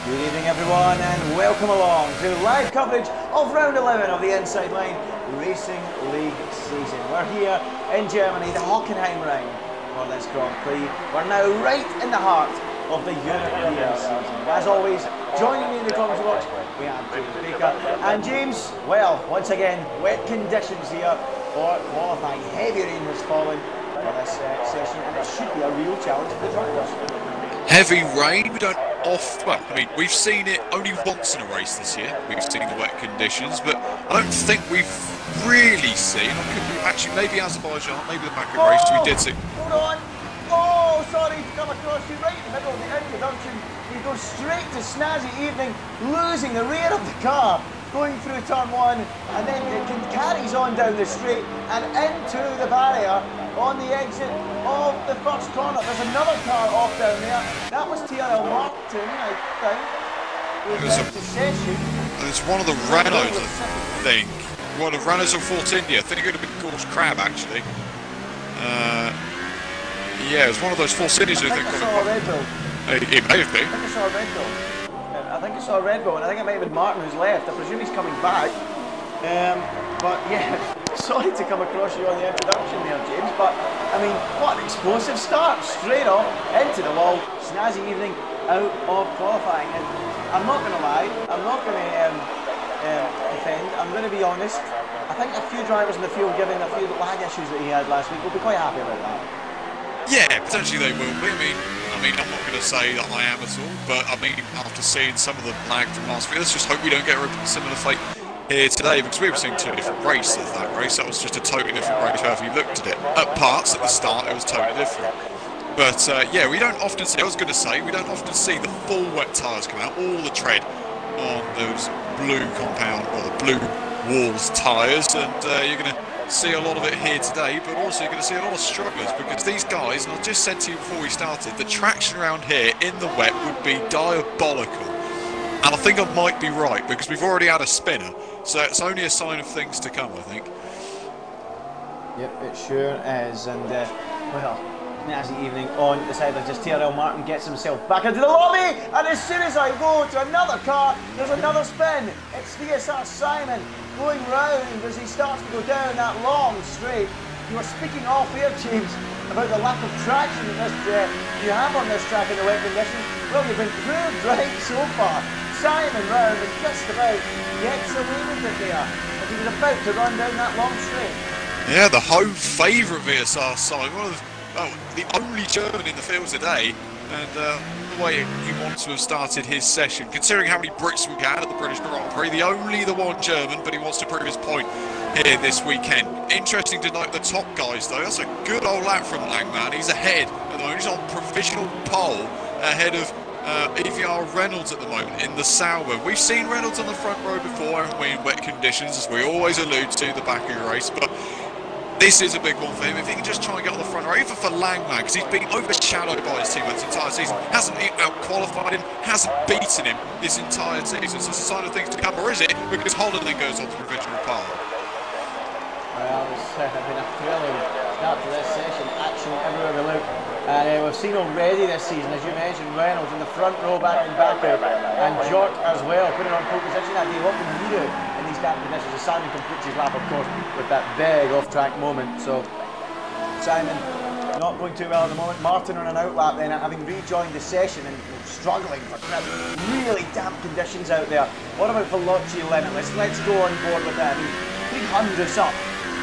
Good evening everyone and welcome along to live coverage of round 11 of the Inside Line Racing League season. We're here in Germany, the Hockenheim round for this Grand Prix. We're now right in the heart of the European season. As always, joining me in the commentary box, we have James Baker. And James, well, once again, wet conditions here for qualifying. Heavy rain has fallen for this session and it should be a real challenge for the drivers. Heavy rain, we don't well, I mean, we've seen it only once in a race this year. We've seen the wet conditions, but I don't think we've really seen, actually maybe Azerbaijan, maybe the back race, we did see. Hold on! Oh, sorry to come across you right in the middle of the introduction. We go straight to snazzy evening, losing the rear of the car, going through turn one, and then it carries on down the straight and into the barrier on the exit of the first corner. There's another car off down there. That was TRL Martin, I think. It's one of the Renaults, I think. One of the Renaults of Force India. I think it could have been Gorge Crab, actually. Yeah, it was one of those Force Indias. I think I saw a Red Bull. It may have been. I think I saw a Red Bull. I think I saw a Red Bull, and I think it might have been Martin who's left. I presume he's coming back. But yeah, sorry to come across you on the introduction there, James, but I mean, what an explosive start, straight off into the wall, snazzy evening out of qualifying. And I'm not going to lie, I'm not going to defend, I'm going to be honest. I think a few drivers in the field, given a few lag issues that he had last week, will be quite happy about that. Yeah, potentially they will be. I mean, I'm not going to say that I am at all, but I mean, after seeing some of the lag from last week, let's just hope we don't get a similar fate here today, because we were seeing two different races. That was just a totally different race however you looked at it. At parts, at the start, it was totally different. But yeah, we don't often see, we don't often see the full wet tyres come out, all the tread on those blue compound, or the blue walls tyres, and you're going to see a lot of it here today, but also you're going to see a lot of strugglers, because these guys, and I just said to you before we started, the traction around here in the wet would be diabolical. And I think I might be right, because we've already had a spinner, so it's only a sign of things to come, I think. Yep, it sure is, and well, snazzy evening on the side of just TRL Martin gets himself back into the lobby, and as soon as I go to another car, there's another spin. It's VSR Simon going round as he starts to go down that long straight. You were speaking off here, James, about the lack of traction that you have on this track in the wet conditions. Well, you've been proved right so far. Simon round and just about gets away with it there as he was about to run down that long straight. Yeah, the home favourite VSR Simon, the only German in the field today, and the way he wants to have started his session, considering how many Brits we had at the British Grand Prix, the one German, but he wants to prove his point here this weekend. Interesting to note the top guys though, that's a good old lap from Langman, he's ahead at the moment, he's on provisional pole ahead of EVR Reynolds at the moment in the Sauber. We've seen Reynolds on the front row before, haven't we, in wet conditions, as we always allude to the back of the race, but this is a big one for him. If he can just try and get on the front row, even for Langman, because he's been overshadowed by his teammates the entire season, hasn't out-qualified him, hasn't beaten him this entire season, so it's a sign of things to come, or is it because Holland then goes on to provisional pole? Well, it's been a thrilling start to this session, action everywhere we look. And we've seen already this season, as you mentioned, Reynolds in the front row back in Baku, and Jork as well, putting on pole position that day. What can he do in these damp conditions? As Simon completes his lap, of course, with that big off-track moment. So, Simon not going too well at the moment. Martin on an outlap then, having rejoined the session and struggling for really damp conditions out there. What about Veloci Limitless? Let's go on board with that. I mean, 300s up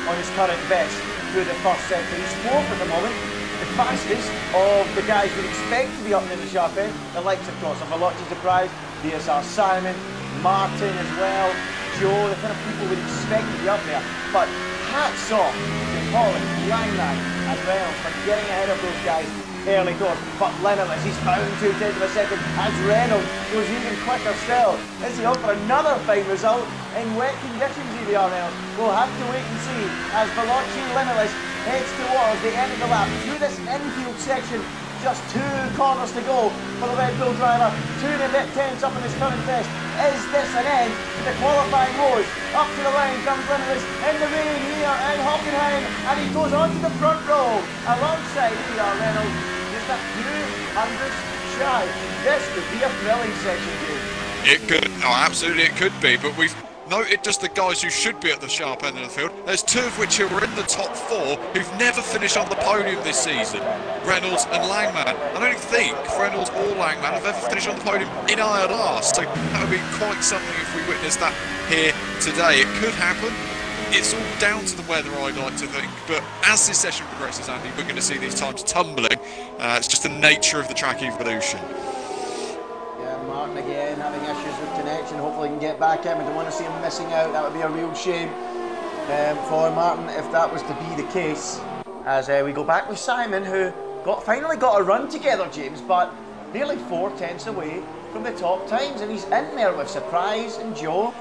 on his current best through the first sector. He's fourth at the moment. The fastest of the guys we'd expect to be up in the sharp end, the likes of course of Veloci Surprise, VSR Simon, Martin as well, Joe, the kind of people we'd expect to be up there. But hats off to Holland, Langman and Reynolds for getting ahead of those guys early doors. But Limitless, he's found 2/10 of a second as Reynolds goes even quicker still. Is he up for another fine result in wet conditions, EVR Reynolds? We'll have to wait and see as Veloci Limitless heads towards the end of the lap through this infield section. Just 2 corners to go for the Red Bull driver. 2 and a bit tenths up in his current best. Is this an end to the qualifying woes? Up to the line comes Limitless in the rain here in Hockenheim, and he goes onto the front row alongside EVR Reynolds. Just a few hundredths shy. This could be a thrilling section, James. It could, oh absolutely it could be, but we've noted just the guys who should be at the sharp end of the field. There's two of which who are in the top four who've never finished on the podium this season, Reynolds and Langman. I don't think Reynolds or Langman have ever finished on the podium in ILR, so that would be quite something if we witnessed that here today. It could happen. It's all down to the weather, I'd like to think, but as this session progresses, Andy, we're going to see these times tumbling. It's just the nature of the track evolution. Martin again having issues with connection. Hopefully he can get back in. We don't want to see him missing out. That would be a real shame for Martin if that was to be the case. As we go back with Simon, who finally got a run together, James, but nearly 4 tenths away from the top times, and he's in there with Surprise and Joe,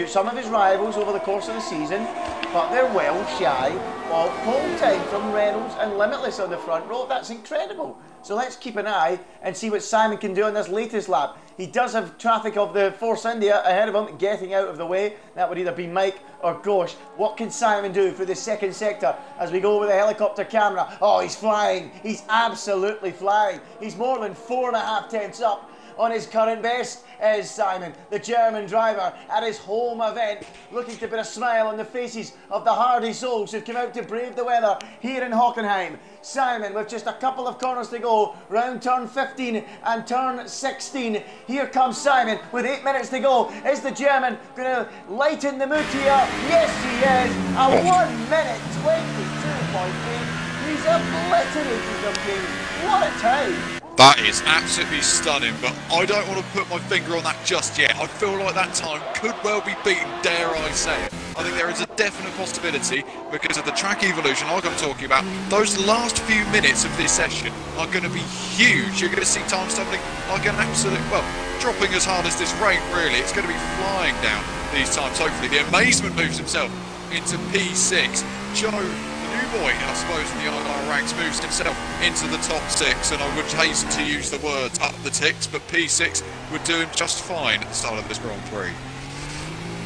some of his rivals over the course of the season, but they're well shy of pole time from Reynolds and Limitless on the front row. That's incredible. So let's keep an eye and see what Simon can do on this latest lap. He does have traffic of the Force India ahead of him, getting out of the way. That would either be Mike or Ghosh. What can Simon do for the second sector as we go with the helicopter camera? Oh, he's flying. He's absolutely flying. He's more than 4.5 tenths up on his current best is Simon, the German driver, at his home event, looking to put a smile on the faces of the hardy souls who've come out to brave the weather here in Hockenheim. Simon, with just a couple of corners to go, round turn 15 and turn 16. Here comes Simon with 8 minutes to go. Is the German going to lighten the mood here? Yes, he is. A 1 minute 22.8. He's obliterated them, James. What a time. That is absolutely stunning, but I don't want to put my finger on that just yet. I feel like that time could well be beaten, dare I say it. I think there is a definite possibility because of the track evolution like I'm talking about. Those last few minutes of this session are going to be huge. You're going to see time stumbling like an absolute, well, dropping as hard as this rain really. It's going to be flying down these times, hopefully. The Amazement moves himself into P6. Joe, new boy, I suppose, in the ILR ranks, moves himself into the top 6, and I would hasten to use the words up the ticks, but P6 would do him just fine at the start of this Grand Prix.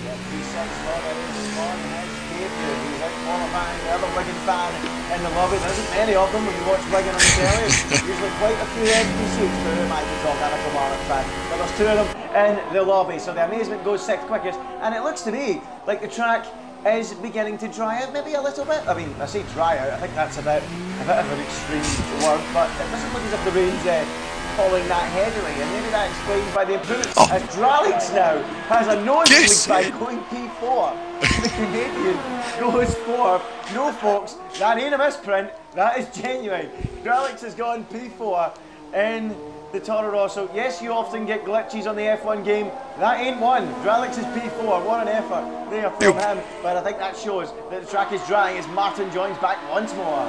Yeah, P6 this morning, he's out qualifying, the other Wigan fan in the lobby. There isn't many of them when you watch Wigan on the telly. Usually quite a few empty seats for whom I could talk, I'm a Kilmarnock fan. But there's 2 of them in the lobby, so the Amazement goes 6th quickest, and it looks to me like the track is beginning to dry out, maybe a little bit. I mean, I say dry out, I think that's a bit of an extreme word, but it doesn't look as if the rain's falling that heavily, and maybe that explains by the improvements. As Dralix now has a nosebleed by going P4. The Canadian goes 4th. No, folks, that ain't a misprint, that is genuine. Dralix has gone P4 in the Toro Rosso. Yes, you often get glitches on the F1 game. That ain't one. Dralix is P4. What an effort there from him. But I think that shows that the track is drying as Martin joins back once more.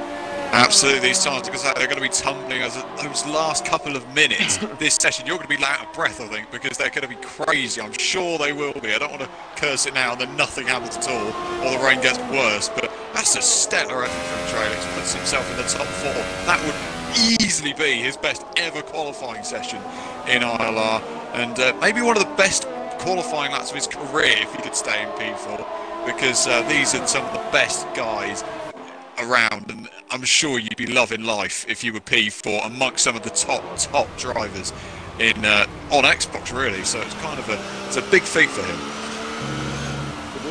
Absolutely, these times, because they're going to be tumbling as those last couple of minutes. This session, you're going to be out of breath, I think, because they're going to be crazy. I'm sure they will be. I don't want to curse it now and then nothing happens at all, or the rain gets worse. But that's a stellar effort from Dralix. Puts himself in the top 4. That would easily be his best ever qualifying session in ILR, and maybe one of the best qualifying laps of his career if he could stay in P4, because these are some of the best guys around, and I'm sure you'd be loving life if you were P4 amongst some of the top drivers in on Xbox really. So it's kind of it's a big feat for him.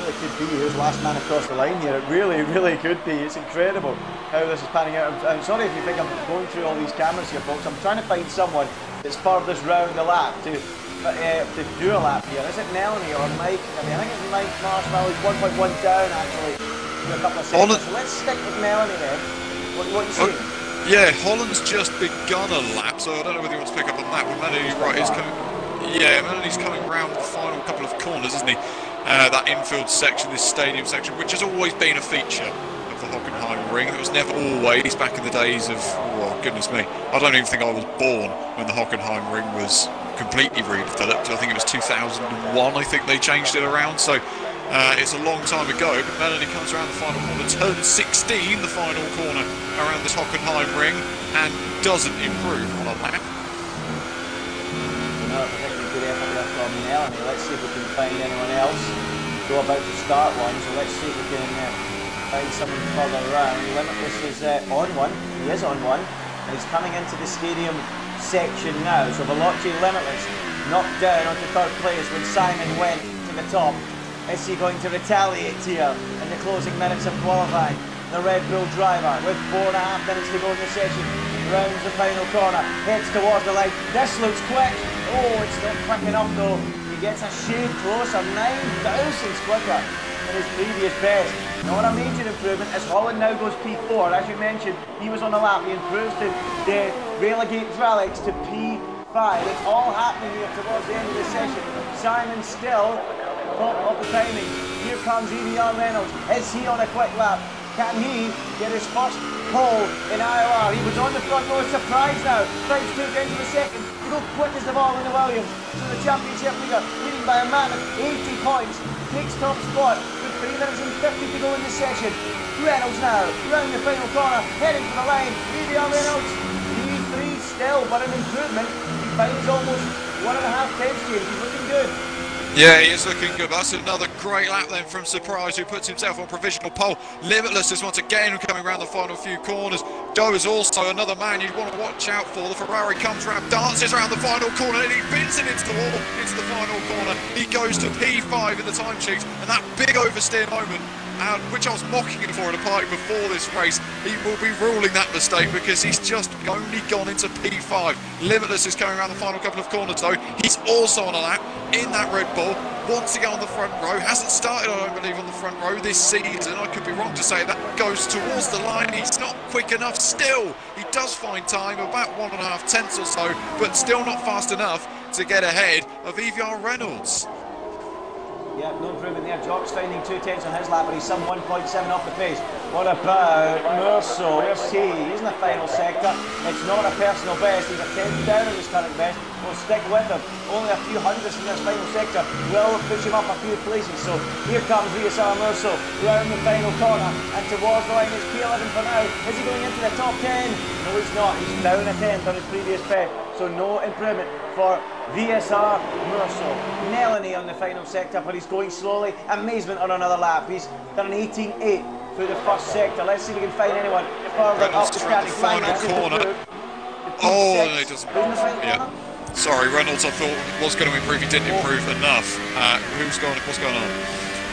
It could be his last man across the line here. It really, really could be. It's incredible how this is panning out. I'm sorry if you think I'm going through all these cameras here, folks. I'm trying to find someone that's furthest round the lap to do a lap here. Is it Melanie or Mike? I mean, I think it's Mike Marshmallow. He's 1.1 down actually for a couple of seconds. So let's stick with Melanie then. What are you saying? Yeah, Holland's just begun a lap, so I don't know whether you want to pick up on that. But Melanie's right. Melanie's coming round the final couple of corners, isn't he? That infield section, this stadium section, which has always been a feature of the Hockenheim Ring. It was never always back in the days of, oh goodness me, I don't even think I was born when the Hockenheim Ring was completely redeveloped. I think it was 2001, I think they changed it around, so it's a long time ago. But Melanie comes around the final corner, turn 16, the final corner around this Hockenheim Ring, and doesn't improve on a lap. Good effort there from Melanie. Let's see if we can find anyone else. Go about to start one, so let's see if we can find someone further around. Limitless is on one. He is on one. He's coming into the stadium section now, so Veloci Limitless knocked down onto third place when Simon went to the top. Is he going to retaliate here in the closing minutes of qualifying? The Red Bull driver with 4.5 minutes to go in the session rounds the final corner, heads towards the line. This looks quick. Oh, it's not quick enough though. He gets a shade closer, 9 thousandths quicker than his previous best. Not a major improvement as Holland now goes P4. As you mentioned, he was on the lap. He improves to relegate Alex to P5. It's all happening here towards the end of the session. Simon still top of the timing. Here comes ILR Reynolds. Is he on a quick lap? Can he get his first pole in ILR? He was on the front row, surprise now. Tries to get into the second to go quick as the ball in the Williams. So the championship leader, leading by a man of 80 points, takes top spot with 3 minutes and 50 to go in the session. Reynolds now, round the final corner, heading for the line. ILR Reynolds, P3 still, but an improvement. He finds almost 1.5 tenths change. He's looking good. Yeah, he is looking good. That's another great lap then from Surprise, who puts himself on provisional pole. Limitless is once again coming around the final few corners. Joe is also another man you'd want to watch out for. The Ferrari comes around, dances around the final corner, and he bins it into the wall, into the final corner. He goes to P5 in the time sheet, and that big oversteer moment, which I was mocking him for at a party before this race, he will be ruling that mistake because he's just only gone into P5. Limitless is coming around the final couple of corners though. He's also on a lap in that Red Bull, wants to get on the front row, hasn't started I don't believe on the front row this season. I could be wrong to say that. Goes towards the line, he's not quick enough still. He does find time, about 1.5 tenths or so, but still not fast enough to get ahead of ILR Reynolds. Yeah, no improvement there. Jock's finding 2 tenths on his lap, but he's some 1.7 off the pace. What about Merceau? Where's he? He's in the final sector. It's not a personal best. He's a 10th down on his current best. We'll stick with him. Only a few hundredths in this final sector will push him up a few places. So here comes ILR Merceau round the final corner and towards the line is P11 for now. Is he going into the top 10? No, he's not. He's down a 10th on his previous best. So no improvement for ILR Merceau. Melanie on the final sector, but he's going slowly. Amazement on another lap. He's done an 18.8 through the first sector. Let's see if we can find anyone further up the standing line. Corner. Oh, no, he doesn't. Yeah. Sorry, Reynolds, I thought was going to improve. He didn't improve enough. What's going on?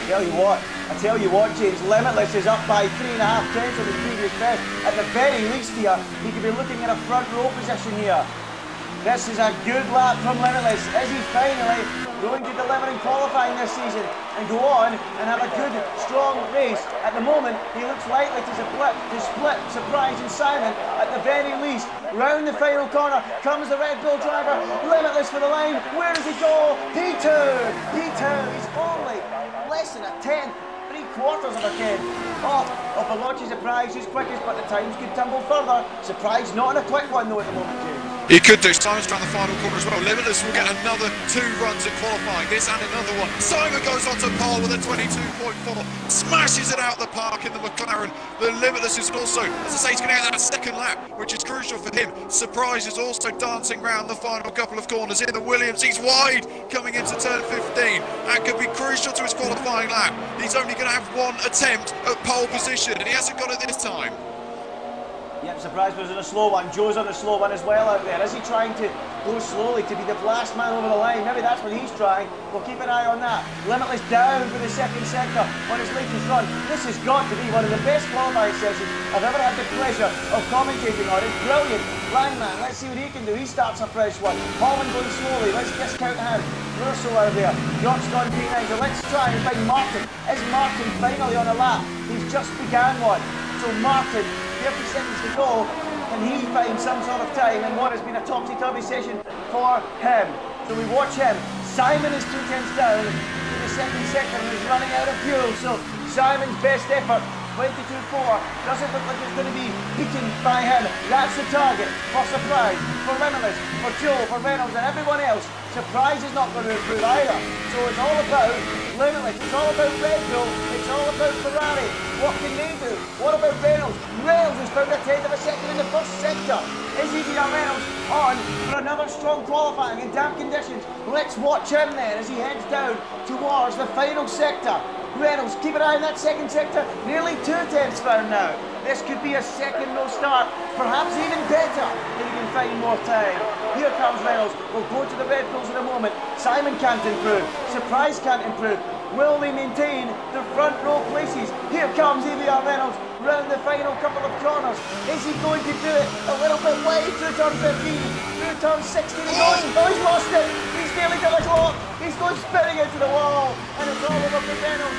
I tell you what, James, Limitless is up by 3.5 tenths on his previous best. At the very least here, he could be looking at a front row position here. This is a good lap from Limitless. Is he finally going to deliver in qualifying this season and go on and have a good, strong race? At the moment, he looks likely to split Surprise and Simon at the very least. Round the final corner comes the Red Bull driver. Limitless for the line. Where does he go? P2. P2. He's only less than a 10th. 3/4 of a 10. Off of Veloci Surprise, who's quickest, but the times could tumble further. Surprise not in a quick one though at the moment, James. He could do. Simon's around the final corner as well. Limitless will get another 2 runs in qualifying. This and another one. Simon goes on to pole with a 22.4. Smashes it out the park in the McLaren. The Limitless is also, as I say, he's going to get that second lap, which is crucial for him. Surprise is also dancing around the final couple of corners. In the Williams, he's wide coming into turn 15. That could be crucial to his qualifying lap. He's only going to have 1 attempt at pole position, and he hasn't got it this time. Yep, Surprise was on a slow one. Joe's on a slow one as well out there. Is he trying to go slowly to be the last man over the line? Maybe that's what he's trying. We'll keep an eye on that. Limitless down for the second sector on his latest run. This has got to be one of the best qualifying sessions I've ever had the pleasure of commentating on. It's brilliant. Lineman, let's see what he can do. He starts a fresh one. Holland going slowly. Let's discount him. Merceau out there. Jock's gone P9. So let's try and find Martin. Is Martin finally on a lap? He's just began one. So Martin, 30 seconds to go, and he finds some sort of time in what has been a topsy-turvy session for him. So we watch him. Simon is 2 tenths down in the second sector and is running out of fuel. So Simon's best effort, 22.4, doesn't look like it's going to be beaten by him. That's the target for Surprise, for Limitless, for Joe, for Reynolds and everyone else. Surprise is not going to improve either. So it's all about Limitless, it's all about Red Bull, it's all about Ferrari. What can they do? What about Reynolds? Reynolds has found a 10th of a second in the first sector. Is ILR Reynolds on for another strong qualifying in damp conditions? Let's watch him then as he heads down towards the final sector. Reynolds, keep an eye on that second sector. Nearly 2 tenths for him now. This could be a second row start, perhaps even better if he can find more time. Here comes Reynolds. We'll go to the Red Bulls in a moment. Simon can't improve. Surprise can't improve. Will they maintain their front row places? Here comes ILR Reynolds round the final couple of corners. Is he going to do it a little bit wide through turn 15, through turn 16? He goes, oh, he's lost it. He's nearly done a clock. He's going spinning into the wall, and it's all over for Reynolds.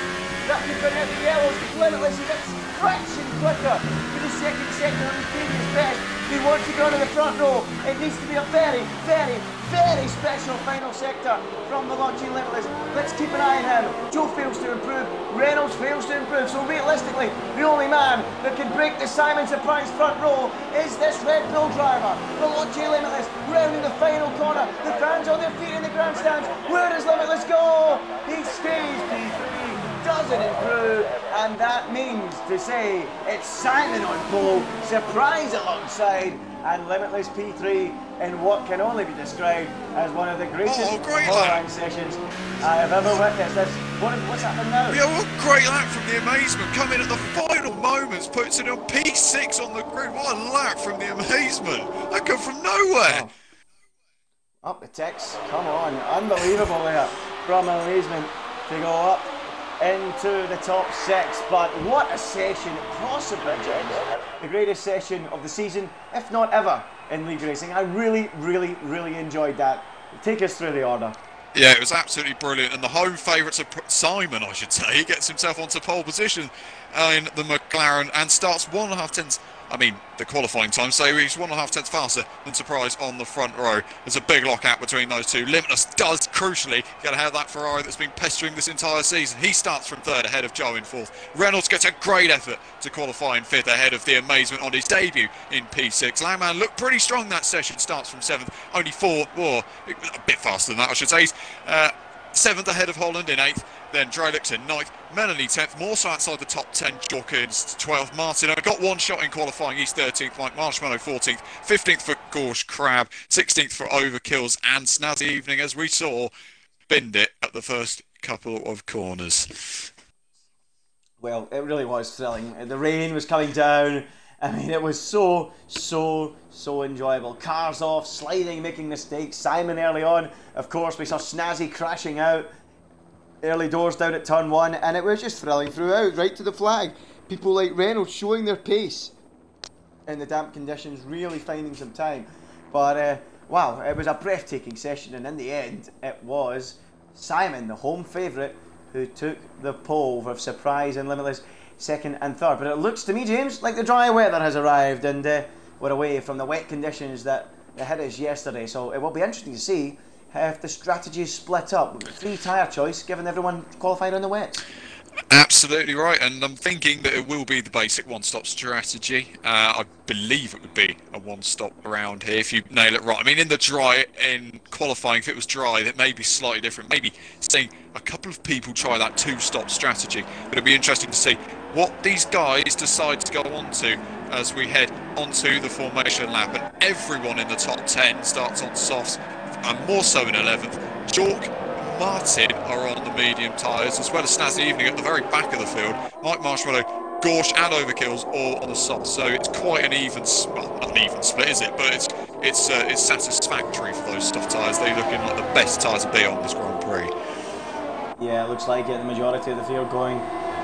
That could bring out the yellows. Limitless is a fraction quicker to the second sector on his previous best. He wants to go to the front row. It needs to be a very, very, very special final sector from the launching Limitless. Let's keep an eye on him. Joe fails to improve. Reynolds fails to improve. So realistically, the only man that can break the Simon Surprise front row is this Red Bull driver. The launching Limitless rounding the final corner. The fans on their feet in the grandstands. Where does Limitless go? He stays P3. Doesn't improve, and that means to say it's Simon on pole, Surprise alongside, and Limitless P3 in what can only be described as one of the greatest qualifying sessions I have ever witnessed. What's happening now? Yeah, what a great lap from the Amazement, coming at the final moments, puts it on P6 on the grid. What a lap from the Amazement. That come from nowhere. Oh. Up the ticks, come on, unbelievable there from Amazement to go up into the top 6, but what a session, possibly, James, the greatest session of the season, if not ever, in league racing. I really, really, really enjoyed that. Take us through the order. Yeah, it was absolutely brilliant, and the home favourite, Simon, I should say, he gets himself onto pole position in the McLaren and starts 1.5 tenths. I mean, the qualifying time, so he's 1.5 tenths faster than Surprise on the front row. There's a big lockout between those two. Limitless does, crucially, get ahead of that Ferrari that's been pestering this entire season. He starts from 3rd ahead of Joe in 4th. Reynolds gets a great effort to qualify in 5th ahead of the Amazement on his debut in P6. Langman looked pretty strong that session, starts from 7th, only 4, or a bit faster than that, I should say. 7th ahead of Holland in 8th, then Drelix in 9th, Melanie 10th, more so outside the top 10, Jorkins 12th, Martin got one shot in qualifying, he's 13th, Mike Marshmallow 14th, 15th for Gorsh Crab, 16th for Overkills, and Snazzy Evening, as we saw, binned it at the first couple of corners. Well, it really was thrilling. The rain was coming down. I mean, it was so enjoyable. Cars off, sliding, making mistakes. Simon early on, of course, we saw Snazzy crashing out. Early doors down at turn 1, and it was just thrilling throughout, right to the flag. People like Reynolds showing their pace in the damp conditions, really finding some time. But, wow, it was a breathtaking session, and in the end, it was Simon, the home favourite, who took the pole for Surprise and Limitless 2nd and 3rd. But it looks to me, James, like the dry weather has arrived, and we're away from the wet conditions that hit us yesterday. So it will be interesting to see if the strategy is split up. 3 tyre choice, given everyone qualified on the wet. Absolutely right, and I'm thinking that it will be the basic one-stop strategy. I believe it would be a one-stop around here if you nail it right. I mean, in the dry, in qualifying, if it was dry, it may be slightly different. Maybe seeing a couple of people try that 2-stop strategy, but it'll be interesting to see what these guys decide to go on to as we head onto the formation lap. And everyone in the top 10 starts on softs, and more so in 11th. Jork, Martin are on the medium tyres, as well as Snazzy Evening at the very back of the field. Mike Marshmallow, Gorsh and Overkills all on the soft, so it's quite an even, well, not an even split, is it? But it's satisfactory for those soft tyres. They're looking like the best tyres to be on this Grand Prix. Yeah, it looks like it. The majority of the field going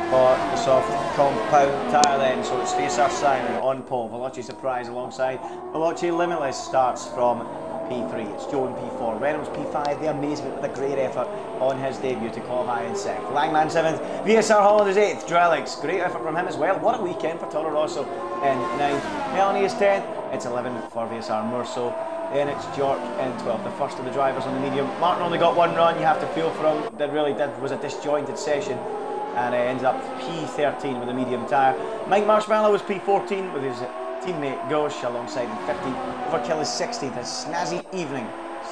for the soft compound tyre then. So it's VSR Simon on pole. Veloci Surprise alongside Veloci Limitless starts from P3. It's Joe in P4. Reynolds P5. The Amazement with a great effort on his debut to qualify in 2nd. Langman 7th. VSR Holland is 8th. Drelix. Great effort from him as well. What a weekend for Toro Rosso in 9th. Melanie is 10th. It's 11th for VSR Murso. Then it's Jork in 12th. The first of the drivers on the medium. Martin only got one run. You have to feel for him. That really was a disjointed session. And ended up P13 with a medium tyre. Mike Marshmallow was P14 with his teammate Gorsh alongside him 15th. Overkill is 16th as Snazzy Evening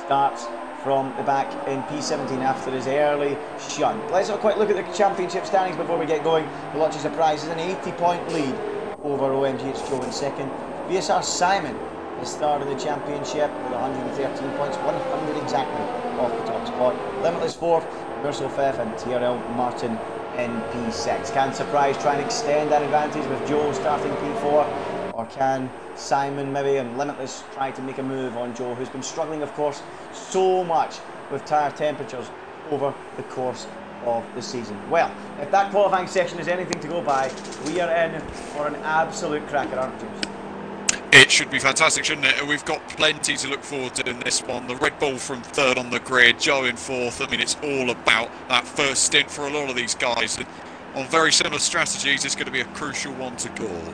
starts from the back in P17 after his early shunt. Let's have a quick look at the championship standings before we get going. Veloci Surprise is an 80-point lead over OMG. It's Joe in 2nd. VSR Simon is 3rd in the championship with 113 points, 100 exactly off the top spot. Limitless 4th, Verso 5th, and TRL Martin in P6. Can Surprise try and extend that advantage with Joe starting P4? Or can Simon maybe and Limitless try to make a move on Joe, who's been struggling, of course, so much with tyre temperatures over the course of the season? Well, if that qualifying section is anything to go by, we are in for an absolute cracker, aren't we, James? It should be fantastic, shouldn't it? We've got plenty to look forward to in this one. The Red Bull from third on the grid, Joe in fourth. I mean, it's all about that first stint for a lot of these guys. And on very similar strategies, it's going to be a crucial one to call.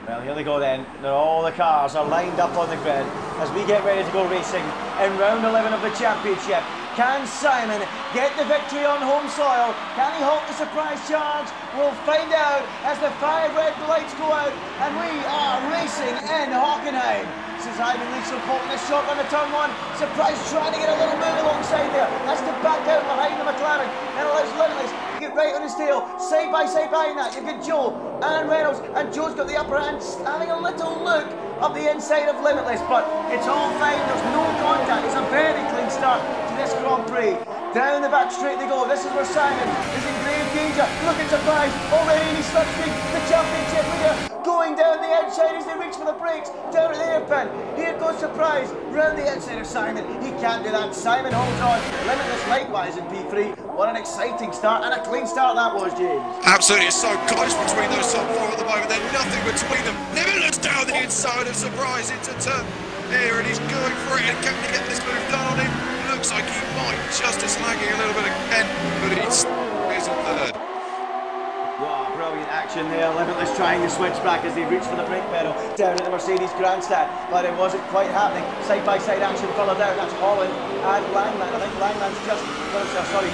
Well, here they go then. All the cars are lined up on the grid as we get ready to go racing in round 11 of the championship. Can Simon get the victory on home soil? Can he halt the surprise charge? We'll find out as the 5 red lights go out and we are racing in Hockenheim. This is Ivan Liesel holding the shot on the turn 1. Surprise trying to get a little move alongside there. That's to back out behind the McLaren and allows Limitless to get right on his tail. Side by side behind that, you've got Joe and Reynolds, and Joe's got the upper hand, having a little look up the inside of Limitless, but it's all fine. There's no contact. It's a very clean start to this Grand Prix. Down the back straight they go. This is where Simon is in grave danger. Look at Surprise. Already in his slipstream. The championship leader going down the outside as they reach for the brakes. Down at the hairpin. Here goes Surprise. Round the outside of Simon. He can't do that. Simon holds on. Limitless likewise in P3. What an exciting start and a clean start that was, James. Absolutely. It's so close between those top 4 at the moment. There's nothing between them. Limitless down the inside of Surprise into turn here, and he's going for it. And can he get this move done on him? Looks like he might just as lagging a little bit again, but he's in third. Wow, brilliant action there. Limitless trying to switch back as they reach for the brake pedal down at the Mercedes grandstand, but it wasn't quite happening. Side by side action further down. That's Holland and Langman. I think Langman's just,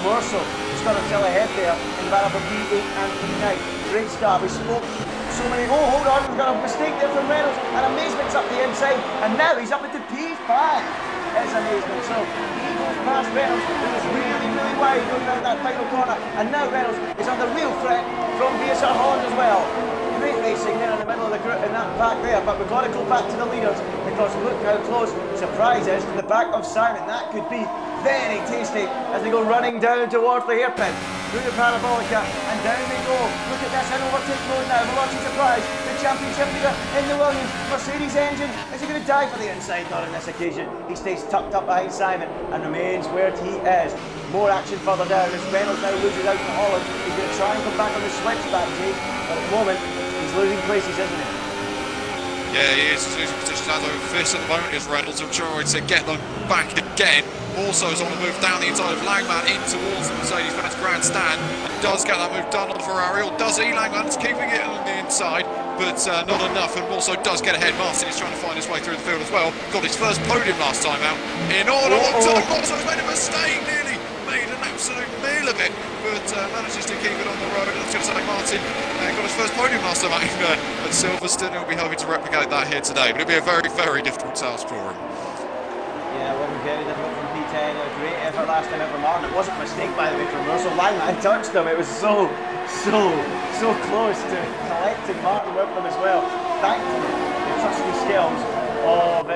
Morso has got himself ahead there in battle for P8 and P9. Great start. We spoke so many. Oh, hold on, we've got a mistake there from Reynolds, and Amazement's up the inside, and now he's up into P5. It's Amazement. So he goes past Reynolds, who was really, really wide going down that final corner, and now Reynolds is under real threat from VSR Holland as well. Great racing there in the middle of the group in that pack there, but we've got to go back to the leaders because look how close Surprise is to the back of Simon. That could be very tasty as they go running down towards the hairpin. Through the parabolica and down they go. Look at this, an overtake mode now. We're watching Surprise, the championship leader in the Williams. Mercedes engine, is he going to die for the inside? Not on this occasion. He stays tucked up behind Simon and remains where he is. More action further down as Reynolds now loses out to Holland. He's going to try and come back on the switchback, Jake, but at the moment he's losing places, isn't he? Yeah, he is losing positions as over fifth at the moment as Reynolds will try to get them back again. Also is on the move down the inside of Langman in towards the Mercedes-Benz grandstand and does get that move done on the Ferrari, or does he? Langman's keeping it on the inside, but not enough, and also does get ahead. Martin is trying to find his way through the field as well. Got his first podium last time out in order. Also made a mistake, nearly made an absolute meal of it, but manages to keep it on the road. I was going to say Martin got his first podium last time out at Silverstone. He'll be hoping to replicate that here today, but it'll be a very, very difficult task for him. Yeah, it wasn't very difficult from P10. A great effort last time out from Martin. It wasn't a mistake, by the way, from Russell. Langman touched him. It was so close to collecting Martin with them as well. Thankfully, the trusty skills of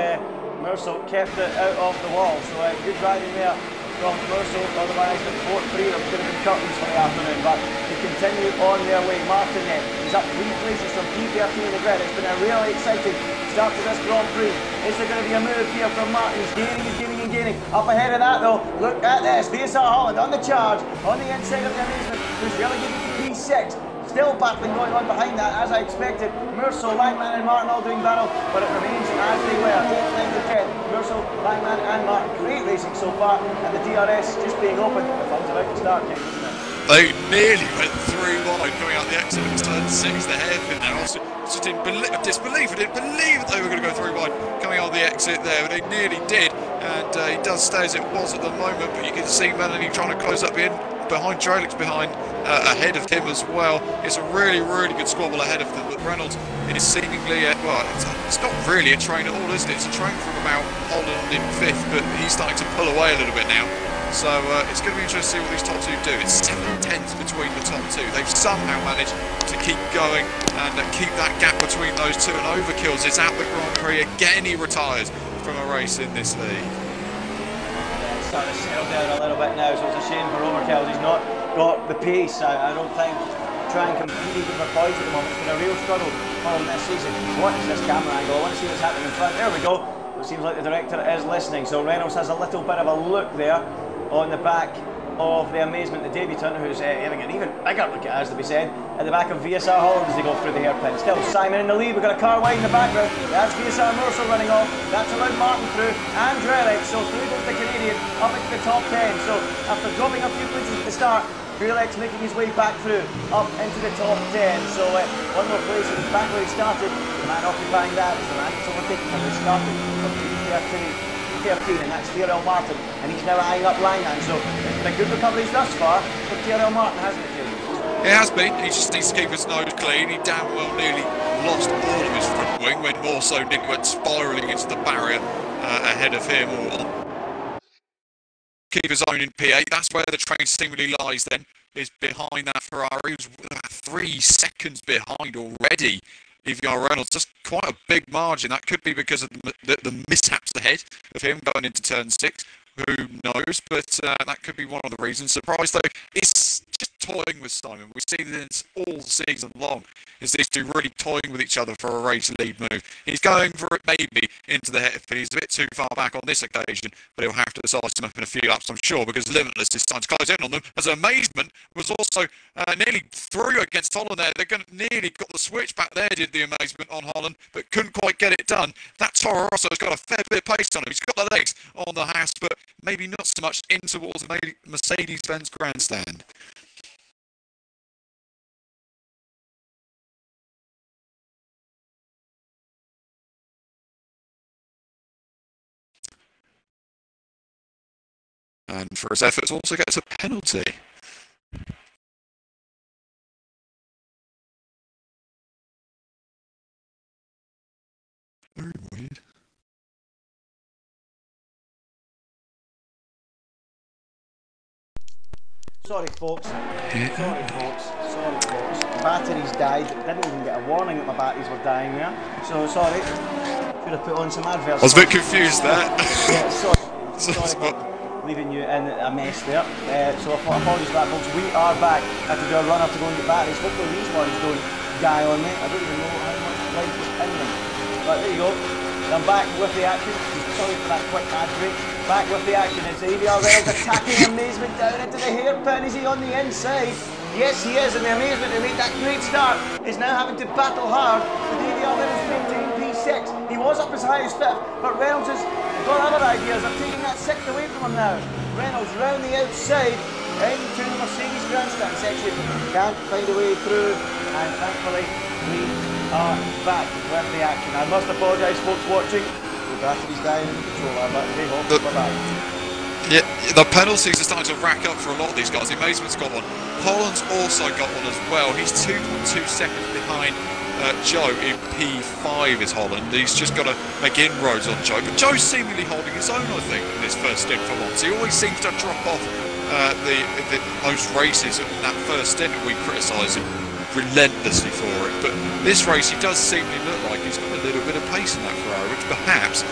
Mercer kept it out of the wall. So good driving there from Mercer. Otherwise, the fourth three of could have been curtains for the afternoon. But they continue on their way. Martin then, he's up 3 places from P13 in the grid. It's been a really exciting start to this Grand Prix. Is there going to be a move here from Martin? He's gaining. Up ahead of that though, look at this. VSR Holland on the charge, on the inside of the Amazement, who's relegated to P6. Still battling going on behind that, as I expected. Mercer, Langman and Martin all doing battle, but it remains as they were. 8 times to 10. Mercer, Langman and Martin. Great racing so far, and the DRS just being open. The fun's about to start, Ken, isn't it? They nearly went through wide coming out the exit of turn 6, the hairpin there. I just didn't believe, disbelief. I didn't believe that they were going to go through wide coming out the exit there, but they nearly did. And he does stay as it was at the moment, but you can see Melanie trying to close up in behind Trelix, ahead of him as well. It's a really, really good squabble ahead of them, but Reynolds is seemingly, well, it's not really a train at all, is it? It's a train from about Holland in 5th, but he's starting to pull away a little bit now. So it's going to be interesting to see what these top 2 do. It's 7/10 between the top 2. They've somehow managed to keep going and keep that gap between those 2, and Overkills is out the Grand Prix again. He retires from a race in this league. starting to settle down a little bit now, so it's a shame for Overkill. He's not got the pace. I don't think try and compete even for points at the moment. It's been a real struggle for him this season. What is this camera angle? I want to see what's happening in front. There we go. It seems like the director is listening. So Reynolds has a little bit of a look there on the back of the Amazement, the debutant, who's having an even bigger look, it has to be said, at the back of VSR Holland as they go through the hairpin. Still Simon in the lead. We've got a car wide in the background. That's VSR Morsel running off. That's allowed Martin through, and Drellick. So through goes the Canadian up into the top 10. So after dropping a few places at the start, Drellick's making his way back through, up into the top 10. So one more place back where he started. The man occupying that is the man that's overtaken him. He started from 13, and that's Tyrrell Martin, and he's now eyeing up Langan. So it's been a good recovery thus far for Tyrrell Martin, hasn't it, James? It has been. He just needs to keep his nose clean. He damn well nearly lost all of his front wing when more so Nick went spiralling into the barrier ahead of him. Keep his own in P8. That's where the train seemingly lies then, is behind that Ferrari. He was 3 seconds behind already. EVR Reynolds, just quite a big margin. That could be because of the mishaps ahead of him going into turn 6. Who knows? But that could be one of the reasons. Surprised though, it's just toying with Simon. We see this all season long. Is these two really toying with each other for a race lead move? He's going for it maybe into the head. He's a bit too far back on this occasion, but he'll have to size him up in a few laps, I'm sure, because Limitless is starting to close in on them. As Amazement was also nearly through against Holland there. They're nearly got the switch back there, did the Amazement on Holland, but couldn't quite get it done. That Toro Rosso's got a fair bit of pace on him. He's got the legs on the Haas, but maybe not so much in towards the Mercedes-Benz grandstand. And for his efforts also gets a penalty. Very weird. Sorry folks. Batteries died. Didn't even get a warning that my batteries were dying there. So sorry. Should have put on some adverts. I was a bit confused there. Yeah, sorry for leaving you in a mess there. So apologies for that, folks. We are back. I have to do a run up to go and get batteries. Hopefully these ones don't die on me. I don't even know how much life is in them. But there you go. I'm back with the action. Sorry for that quick ad break. Back with the action. It's EVR Reynolds attacking Amazement down into the hairpin. Is he on the inside? Yes, he is. And the Amazement who made that great start is now having to battle hard with EVR Reynolds maintaining P6. He was up as high as 5th, but Reynolds has got other ideas of taking that 6th away from him now. Reynolds round the outside into the Mercedes grandstand section. Can't find a way through, and thankfully we are back with the action. I must apologise, folks watching. The battery's dying in the controller, but hey ho, we're back. Yeah, the penalties are starting to rack up for a lot of these guys. The Amazement's got one. Holland's also got one as well. He's 2.2 seconds behind Joe in P5 is Holland. He's just got to make inroads on Joe. But Joe's seemingly holding his own, I think, in this first stint for once. He always seems to drop off most races in that first stint, and we criticise him relentlessly for it. But this race, he does seemingly look like he's got a little bit of pace in that Ferrari, which perhaps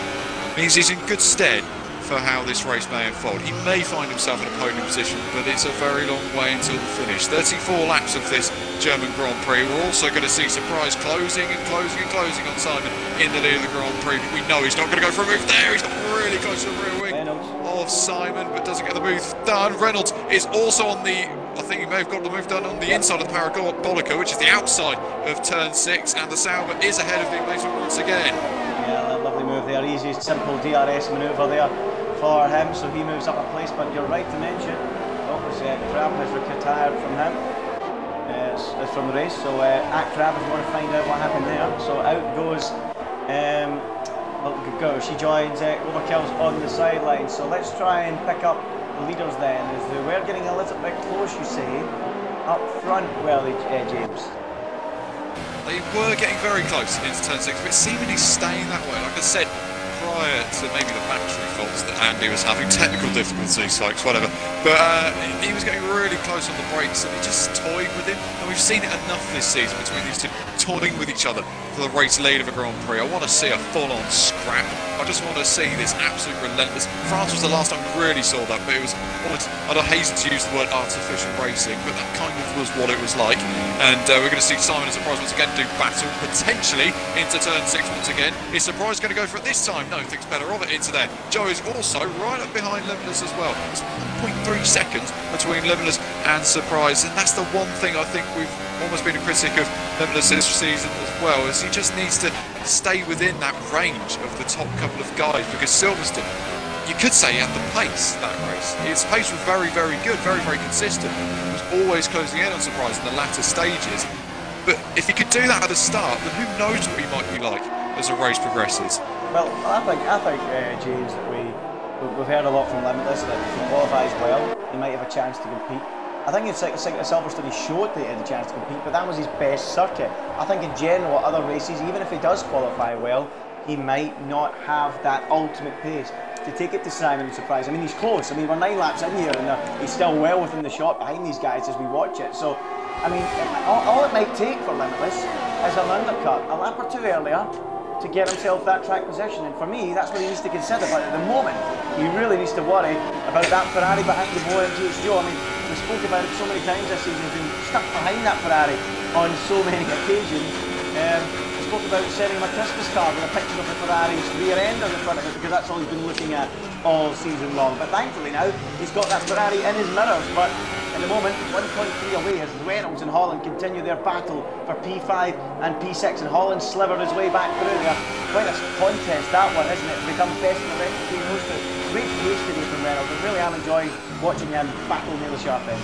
means he's in good stead for how this race may unfold. He may find himself in a podium position, but it's a very long way until the finish. 34 laps of this German Grand Prix. We're also going to see surprise closing and closing and closing on Simon in the lead of the Grand Prix. We know he's not going to go for a move there. He's got really close to the rear wing of Simon, but doesn't get the move done. Reynolds is also on the, I think he may have got the move done on the inside of the Parabolica, which is the outside of turn 6, and the Sauber is ahead of the Amazement once again. Yeah, that lovely move there. Easiest simple DRS manoeuvre there for him, so he moves up a place. But you're right to mention, Crab has retired from him. It's from the race, so at Crab if you want to find out what happened there. So out goes she joins Overkill's on the sideline. So let's try and pick up the leaders then, as they were getting a little bit close, you say, up front, well, James. They were getting very close into turn 6, but seemingly staying that way. Like I said, prior to maybe the battery faults that Andy was having, technical difficulties, folks, whatever. But he was getting really close on the brakes, and he just toyed with him. And we've seen it enough this season between these two toying with each other for the race lead of a Grand Prix. I want to see a full-on scrap. I just want to see this absolute relentless. France was the last time we really saw that, but it was almost, I don't hate to use the word artificial racing, but that kind of was what it was like. And we're going to see Simon and Surprise once again do battle, potentially into turn 6 once again. Is Surprise going to go for it this time? No, thinks better of it into there. Joe is also right up behind Limitless as well. It's 1.3 seconds between Limitless and Surprise, and that's the one thing I think we've almost been a critic of Limitless this season as well, is he just needs to stay within that range of the top couple of guys, because Silverstone, you could say he had the pace that race. His pace was very, very good, very, very consistent. He was always closing in on Surprise in the latter stages. But if he could do that at the start, then who knows what he might be like as the race progresses. Well, I think James, that we've heard a lot from Limitless that if he qualifies well, he might have a chance to compete. I think it's like Silverstone, he showed that he had a chance to compete, but that was his best circuit. I think in general, at other races, even if he does qualify well, he might not have that ultimate pace to take it to Simon and Surprise. I mean, he's close. I mean, we're 9 laps in here, and he's still well within the shot behind these guys as we watch it. So, I mean, all it might take for Limitless is an undercut, a lap or 2 earlier, to get himself that track position, and for me that's what he needs to consider. But at the moment he really needs to worry about that Ferrari behind the MotoGP Joe. I mean, we spoke about it so many times this season, he's been stuck behind that Ferrari on so many occasions. We spoke about sending him a Christmas card with a picture of the Ferrari's rear end on the front of it, because that's all he's been looking at all season long. But thankfully now he's got that Ferrari in his mirrors. But at the moment, 1.3 away as Reynolds and Holland continue their battle for P5 and P6, and Holland slivered his way back through there. Quite a contest that one, isn't it? Become best in the rest of the team. Great pace today from Reynolds. I really am enjoying watching him battle near the sharp end.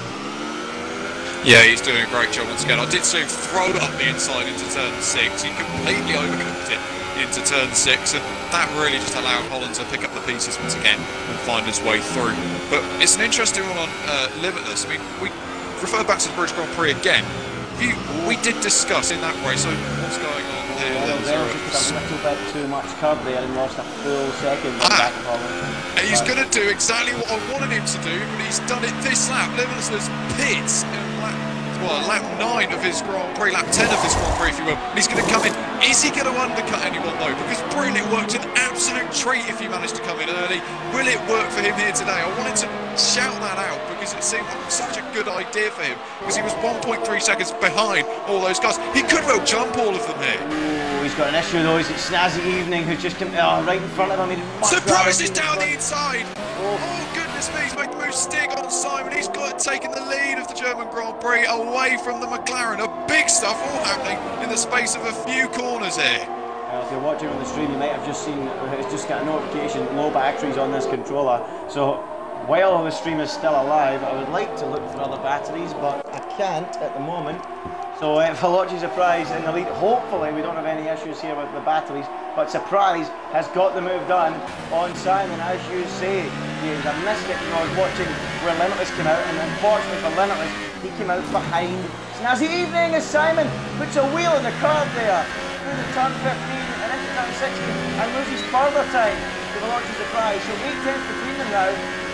Yeah, he's doing a great job once again. I did see him throw it up the inside into turn 6. He completely overcooked it into turn 6, and that really just allowed Holland to pick up the pieces once again and find his way through. But it's an interesting one on Limitless. I mean, we refer back to the British Grand Prix again. We did discuss in that race, so what's going on here? Well, just a little bit too much curb there and lost a full second back of Holland. And he's going to do exactly what I wanted him to do, but he's done it this lap. Limitless pits in lap 9 of his Grand Prix, lap 10 of his Grand Prix, if you will. And he's going to come in. Is he going to undercut anyone though? Because brilliant, it worked an absolute treat if he managed to come in early. Will it work for him here today? I wanted to shout that out because it seemed like such a good idea for him, because he was 1.3 seconds behind all those guys. He could well jump all of them here. Ooh, he's got an issue though. It's Snazzy Evening who's just come right in front of him. Surprise is down the inside. Oh goodness me, he's made the move stick on Simon. He's got taken the lead of the German Grand Prix away from the McLaren. A big stuff all happening in the space of a few corners here. If you're watching on the stream, you might have just seen, it's just got a notification, low batteries on this controller. So while the stream is still alive, I would like to look for other batteries, but I can't at the moment. So Veloci Surprise in the lead. Hopefully we don't have any issues here with the batteries, but Surprise has got the move done on Simon, as you say, James. I missed it when I was watching where Limitless came out, and unfortunately for Limitless, he came out behind Snazzy Evening as Simon puts a wheel in the curb there through the turn 15 and into turn 16 and loses further time to Veloci Surprise. So 8 tenths between them now.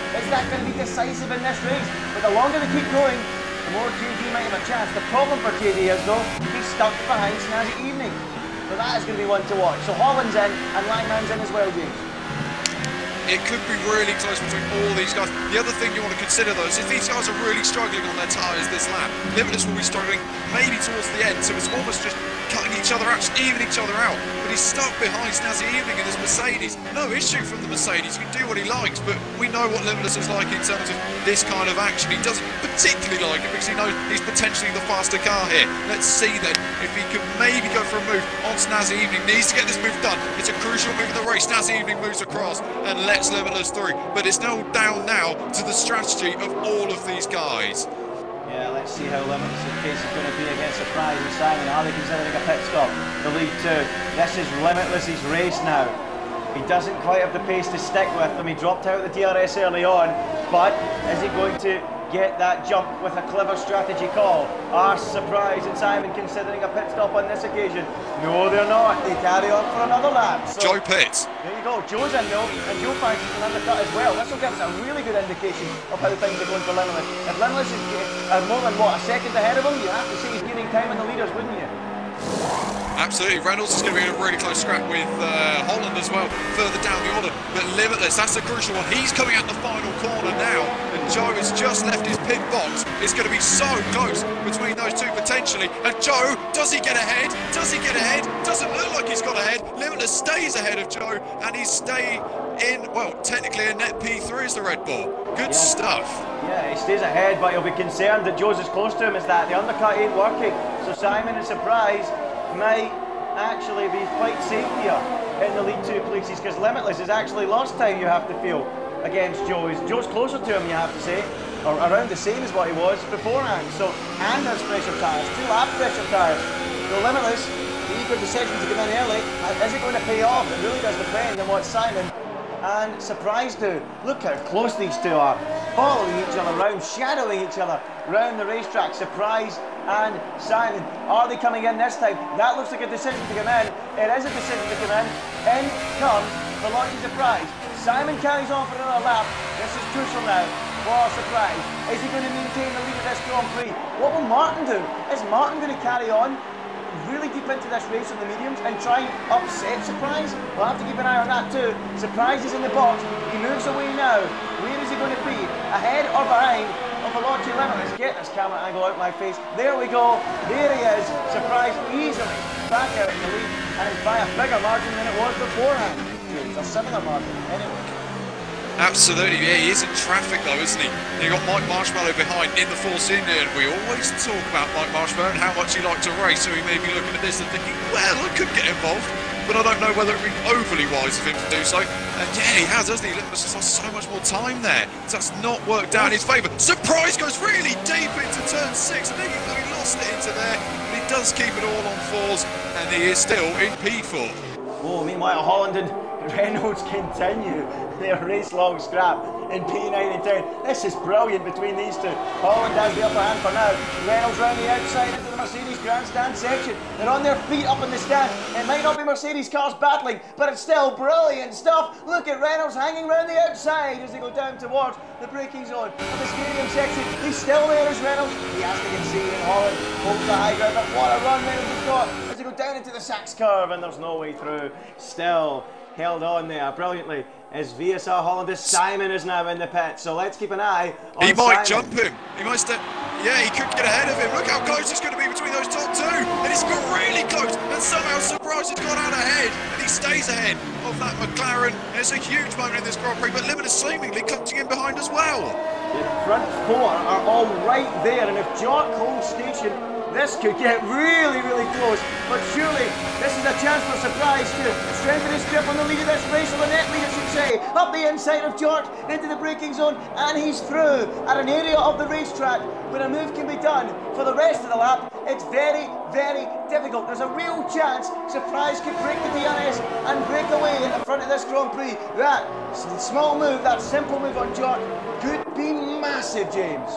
Is that going to be decisive in this race? But the longer they keep going, the more JD might have a chance. The problem for JD is though, he's stuck behind Snazzy Evening. So that is going to be one to watch. So Holland's in and Langman's in as well, James. It could be really close between all these guys. The other thing you want to consider though is if these guys are really struggling on their tyres this lap, Limitless will be struggling maybe towards the end, so it's almost just cutting each other out, just even each other out. But he's stuck behind Snazzy Evening in his Mercedes. No issue from the Mercedes, he can do what he likes, but we know what Limitless is like in terms of this kind of action. He doesn't particularly like it because he knows he's potentially the faster car here. Let's see then if he can maybe go for a move on Snazzy Evening. Needs to get this move done. It's a crucial move in the race. Snazzy Evening moves across and lets Limitless through, but it's now down now to the strategy of all of these guys. Yeah, let's see how Limitless' pace is going to be against Surprise and Simon. Are they considering a pit stop? The lead 2. This is Limitless' race now. He doesn't quite have the pace to stick with them. He dropped out of the DRS early on, but is he going to get that jump with a clever strategy call? Are Surprise and Simon considering a pit stop on this occasion? No, they're not. They carry on for another lap. So Joe pits. there you go. Joe's in though, and Joe finds an undercut as well. This will give us a really good indication of how things are going for Limitless. If Limitless is more than what, a second ahead of him, you have to say he's gaining time in the leaders, wouldn't you? Absolutely, Reynolds is going to be in a really close scrap with Holland as well, further down the order. But Limitless, that's the crucial one. He's coming out the final corner now, and Joe has just left his pit box. It's going to be so close between those two potentially. And Joe, does he get ahead? Does he get ahead? Doesn't look like he's got ahead. Limitless stays ahead of Joe, and he's staying in, well, technically a net P3 is the Red Bull. Good stuff. Yeah, he stays ahead, but he'll be concerned that Joe's as close to him as that. The undercut ain't working, so Simon is surprised. Might actually be quite safe here in the lead two places, because Limitless is actually lost time, you have to feel, against Joe. Joe's closer to him, you have to say, or around the same as what he was beforehand. So, and there's pressure tyres, 2 lap pressure tyres. So Limitless, the eager decision to come in early, is it going to pay off? It really does depend on what Simon and Surprise do. Look how close these two are, following each other around, shadowing each other around the racetrack. Surprise and Simon, are they coming in this time? That looks like a decision to come in. It is a decision to come in. In comes the launching Surprise. Simon carries on for another lap. This is crucial now for Surprise. Is he going to maintain the lead of this Grand Prix? What will Martin do? Is Martin going to carry on really deep into this race on the mediums and try and upset Surprise? We'll have to keep an eye on that too. Surprise is in the box. He moves away now. Where is he going to be? Ahead or behind of the launching Limitless? Get this camera angle out my face. There we go. There he is. Surprise easily back out in the lead, and it's by a bigger margin than it was beforehand. It's a similar margin anyway. Absolutely, yeah, he is in traffic though, isn't he? You've got Mike Marshmallow behind in the Force India, and we always talk about Mike Marshmallow and how much he liked to race, so he may be looking at this and thinking, well, I could get involved, but I don't know whether it would be overly wise of him to do so. And yeah, he has, hasn't he? Limitless has lost so much more time there. So that's not worked out in his favour. Surprise goes really deep into turn 6. I think he lost it into there, but he does keep it all on 4s, and he is still in P4. Oh, meanwhile, Holland and Reynolds continue their race-long scrap in P9 and 10. This is brilliant between these two. Holland has the upper hand for now. Reynolds round the outside into the Mercedes grandstand section. They're on their feet up in the stand. It might not be Mercedes cars battling, but it's still brilliant stuff. Look at Reynolds hanging round the outside as they go down towards the braking zone of the stadium section. He's still there as Reynolds. He has to concede, and Holland holds the high ground. But what a run Reynolds has got as they go down into the Sachs curve, and there's no way through. Still held on there brilliantly as VSR Hollanders. Simon is now in the pit, so let's keep an eye on He might Simon. jump him. He might step. Yeah, he could get ahead of him. Look how close it's going to be between those top two. And it's got really close. And somehow Surprise has gone out ahead. And he stays ahead of that McLaren. And it's a huge moment in this Grand Prix. But Limitless seemingly cutting in behind as well. The front 4 are all right there. And if Jock holds station, this could get really, really close, but surely this is a chance for Surprise to strengthen his grip on the lead of this race, or the net lead I should say, up the inside of George into the braking zone, and he's through at an area of the racetrack where a move can be done for the rest of the lap. It's very, very difficult. There's a real chance Surprise could break the DRS and break away at the front of this Grand Prix. That small move, that simple move on George could be massive, James.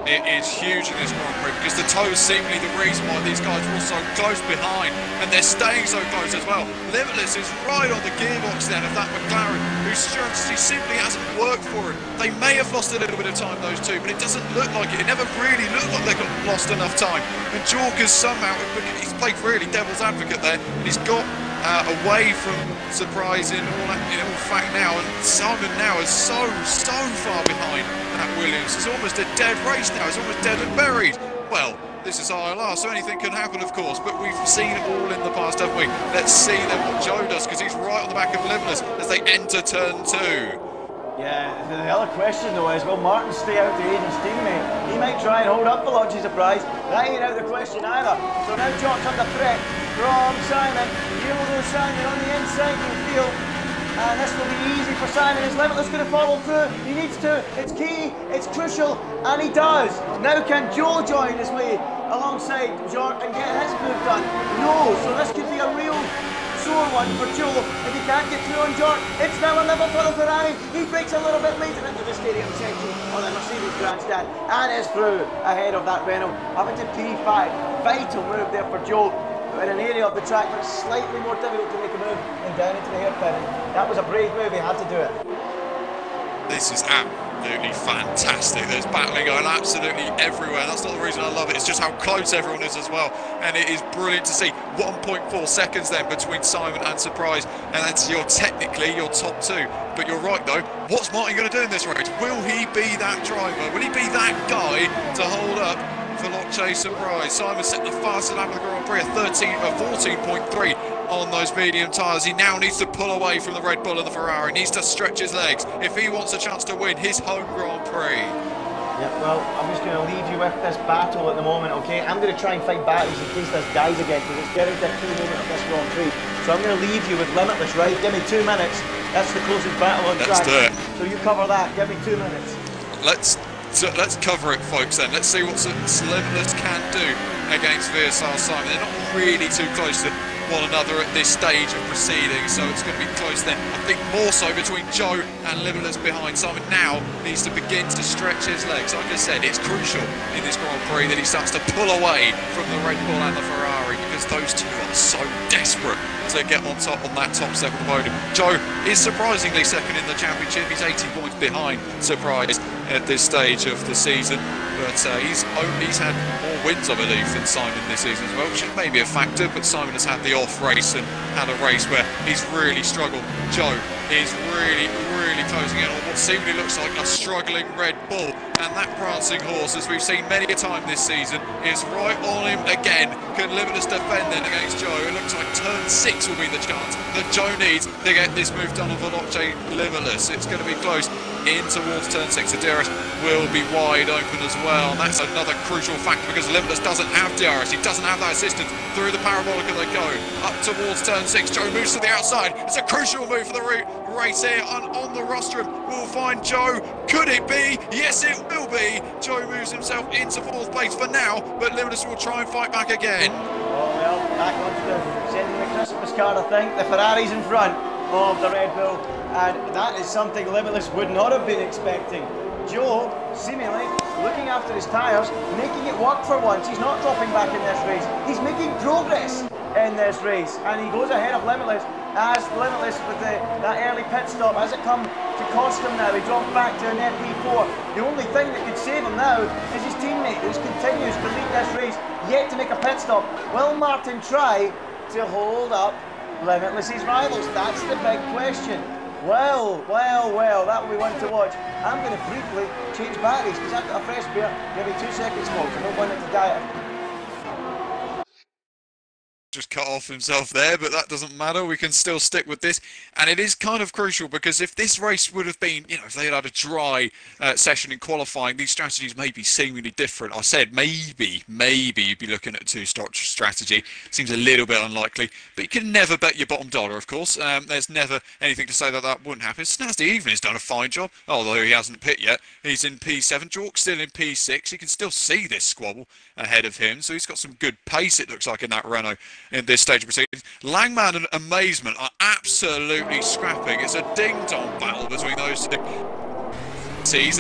It is huge in this Grand Prix because the toe is seemingly the reason why these guys are all so close behind, and they're staying so close as well. Limitless is right on the gearbox then of that McLaren, whose strategy simply hasn't worked for him. They may have lost a little bit of time, those two, but it doesn't look like it. It never really looked like they've lost enough time. And Jorka's somehow, he's played really devil's advocate there, and he's got away from Surprise in all fact now, and Simon now is so far behind that Williams. It's almost a dead race now, it's almost dead and buried. Well, this is ILR, so anything can happen of course, but we've seen it all in the past, haven't we? Let's see then what Joe does, because he's right on the back of Limitless as they enter turn 2. Yeah, the other question though is, will Martin stay out to aid his teammate? He might try and hold up the launching Surprise. That ain't out of the question either. So now Jock's under threat from Simon. Here will go Simon on the inside of the field. And this will be easy for Simon. His Limitless going to follow through. He needs to. It's key, it's crucial, and he does. Now can Joe join his way alongside Jock and get his move done? No, so this could be a real sore one for Joe if he can't get through on Jock. It's now another for the Ferrari. He breaks a little bit later into the stadium section on the Mercedes grandstand and is through ahead of that Renault up into P5. Vital move there for Joe in an area of the track where it's slightly more difficult to make a move and down into the hairpin. That was a brave move, he had to do it. This is absolutely fantastic. There's battling going absolutely everywhere. That's not the reason I love it. It's just how close everyone is as well. And it is brilliant to see. 1.4 seconds then between Simon and Surprise. And that's technically your top two. But you're right though. What's Martin going to do in this race? Will he be that driver? Will he be that guy to hold up for Locke Surprise? Simon set the fastest lap of the Grand Prix, a 14.3 on those medium tyres. He now needs to pull away from the Red Bull and the Ferrari. He needs to stretch his legs if he wants a chance to win his home Grand Prix. Yeah, well, I'm just going to leave you with this battle at the moment, okay? I'm going to try and find battles in case this dies again, because it's getting to a key moment of this Grand Prix. So I'm going to leave you with Limitless, right? Give me 2 minutes. That's the closest battle on track. Let's do it. So you cover that. Give me 2 minutes. Let's cover it, folks, then. Let's see what Limitless can do against VSR Simon. They're not really too close to one another at this stage of proceedings, so it's going to be close then. I think more so between Joe and Limitless behind. Simon now needs to begin to stretch his legs. Like I said, it's crucial in this Grand Prix that he starts to pull away from the Red Bull and the Ferrari, because those two are so desperate to get on top on that top step of the podium. Joe is surprisingly second in the championship. He's 80 points behind Surprise at this stage of the season, but he's had more wins, I believe, than Simon this season as well, which may be a factor, but Simon has had the off race and had a race where he's really struggled. Joe is really closing in on what seemingly looks like a struggling Red Bull, and that prancing horse, as we've seen many a time this season, is right on him again. Can Limitless defend then against Joe? It looks like turn 6 will be the chance that Joe needs to get this move done on Veloce Limitless. It's going to be close in towards turn 6. The DRS will be wide open as well, and that's another crucial factor, because Limitless doesn't have DRS. He doesn't have that assistance. Through the parabolica they go up towards turn 6. Joe moves to the outside. It's a crucial move for the race here, and on the rostrum we'll find Joe. Could it be? Yes, it will be. Joe moves himself into 4th place for now, but Limitless will try and fight back again. Oh well, back onto the sending the Christmas card, I think. The Ferrari's in front of the Red Bull, and that is something Limitless would not have been expecting. Joe, seemingly looking after his tyres, making it work for once. He's not dropping back in this race. He's making progress in this race, and he goes ahead of Limitless, as Limitless with that early pit stop, has it come to cost him now? He dropped back to an MP4. The only thing that could save him now is his teammate, who continues to lead this race, yet to make a pit stop. Will Martin try to hold up Limitless's rivals? That's the big question. Well, that will be one to watch. I'm going to briefly change batteries because I've got a fresh beer. Give me 2 seconds, folks. I don't want it to die. Just cut off himself there, but that doesn't matter. We can still stick with this, and it is kind of crucial, because if this race would have been, if they had a dry session in qualifying, these strategies may be seemingly different. I said maybe you'd be looking at a 2-stop strategy. Seems a little bit unlikely, but you can never bet your bottom dollar, of course. There's never anything to say that wouldn't happen. Snazzy even has done a fine job, although he hasn't pit yet. He's in P7. Jork's still in P6. You can still see this squabble ahead of him, so he's got some good pace, it looks like, in that Renault in this stage of proceedings. Langman and Amazement are absolutely scrapping. It's a ding-dong battle between those two.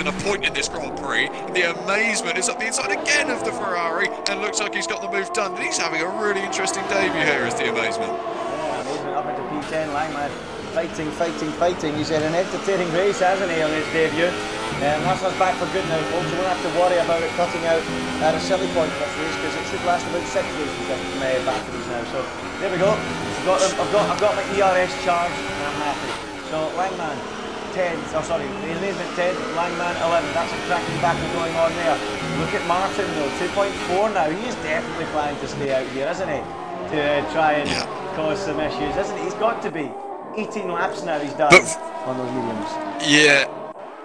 And a point in this Grand Prix. The Amazement is up the inside again of the Ferrari, and looks like he's got the move done. And he's having a really interesting debut here as the Amazement. Yeah, Amazement up into P10. Langman fighting. He's had an entertaining race, hasn't he, on his debut? That's us back for good now, folks. We won't have to worry about it cutting out at a silly point this race, because it should last about 6 races with batteries now. So there we go. I've got my ERS charged, and I'm happy. So Langman 10, the Amazement 10, Langman 11. That's a cracking battle going on there. Look at Martin though, 2.4 now. He is definitely planning to stay out here, isn't he? To try and cause some issues, isn't he? He's got to be. 18 laps now he's done on those mediums. Yeah.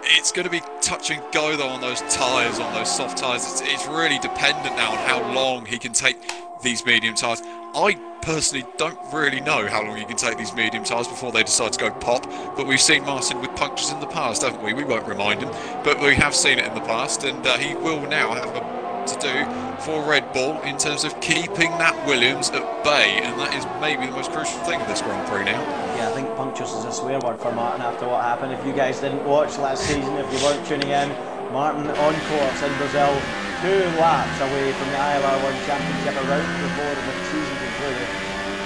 It's going to be touch and go though on those tyres, on those soft tyres. It's really dependent now on how long he can take these medium tyres. I personally don't really know how long he can take these medium tyres before they decide to go pop, but we've seen Martin with punctures in the past, haven't we? We won't remind him, but we have seen it in the past, and he will now have to do for Red Bull in terms of keeping that Williams at bay, and that is maybe the most crucial thing in this Grand Prix now. Yeah, I think punctures is a swear word for Martin after what happened. If you guys didn't watch last season, if you weren't tuning in, Martin on course in Brazil, 2 laps away from the ILR1 championship, around the board with the season concluded.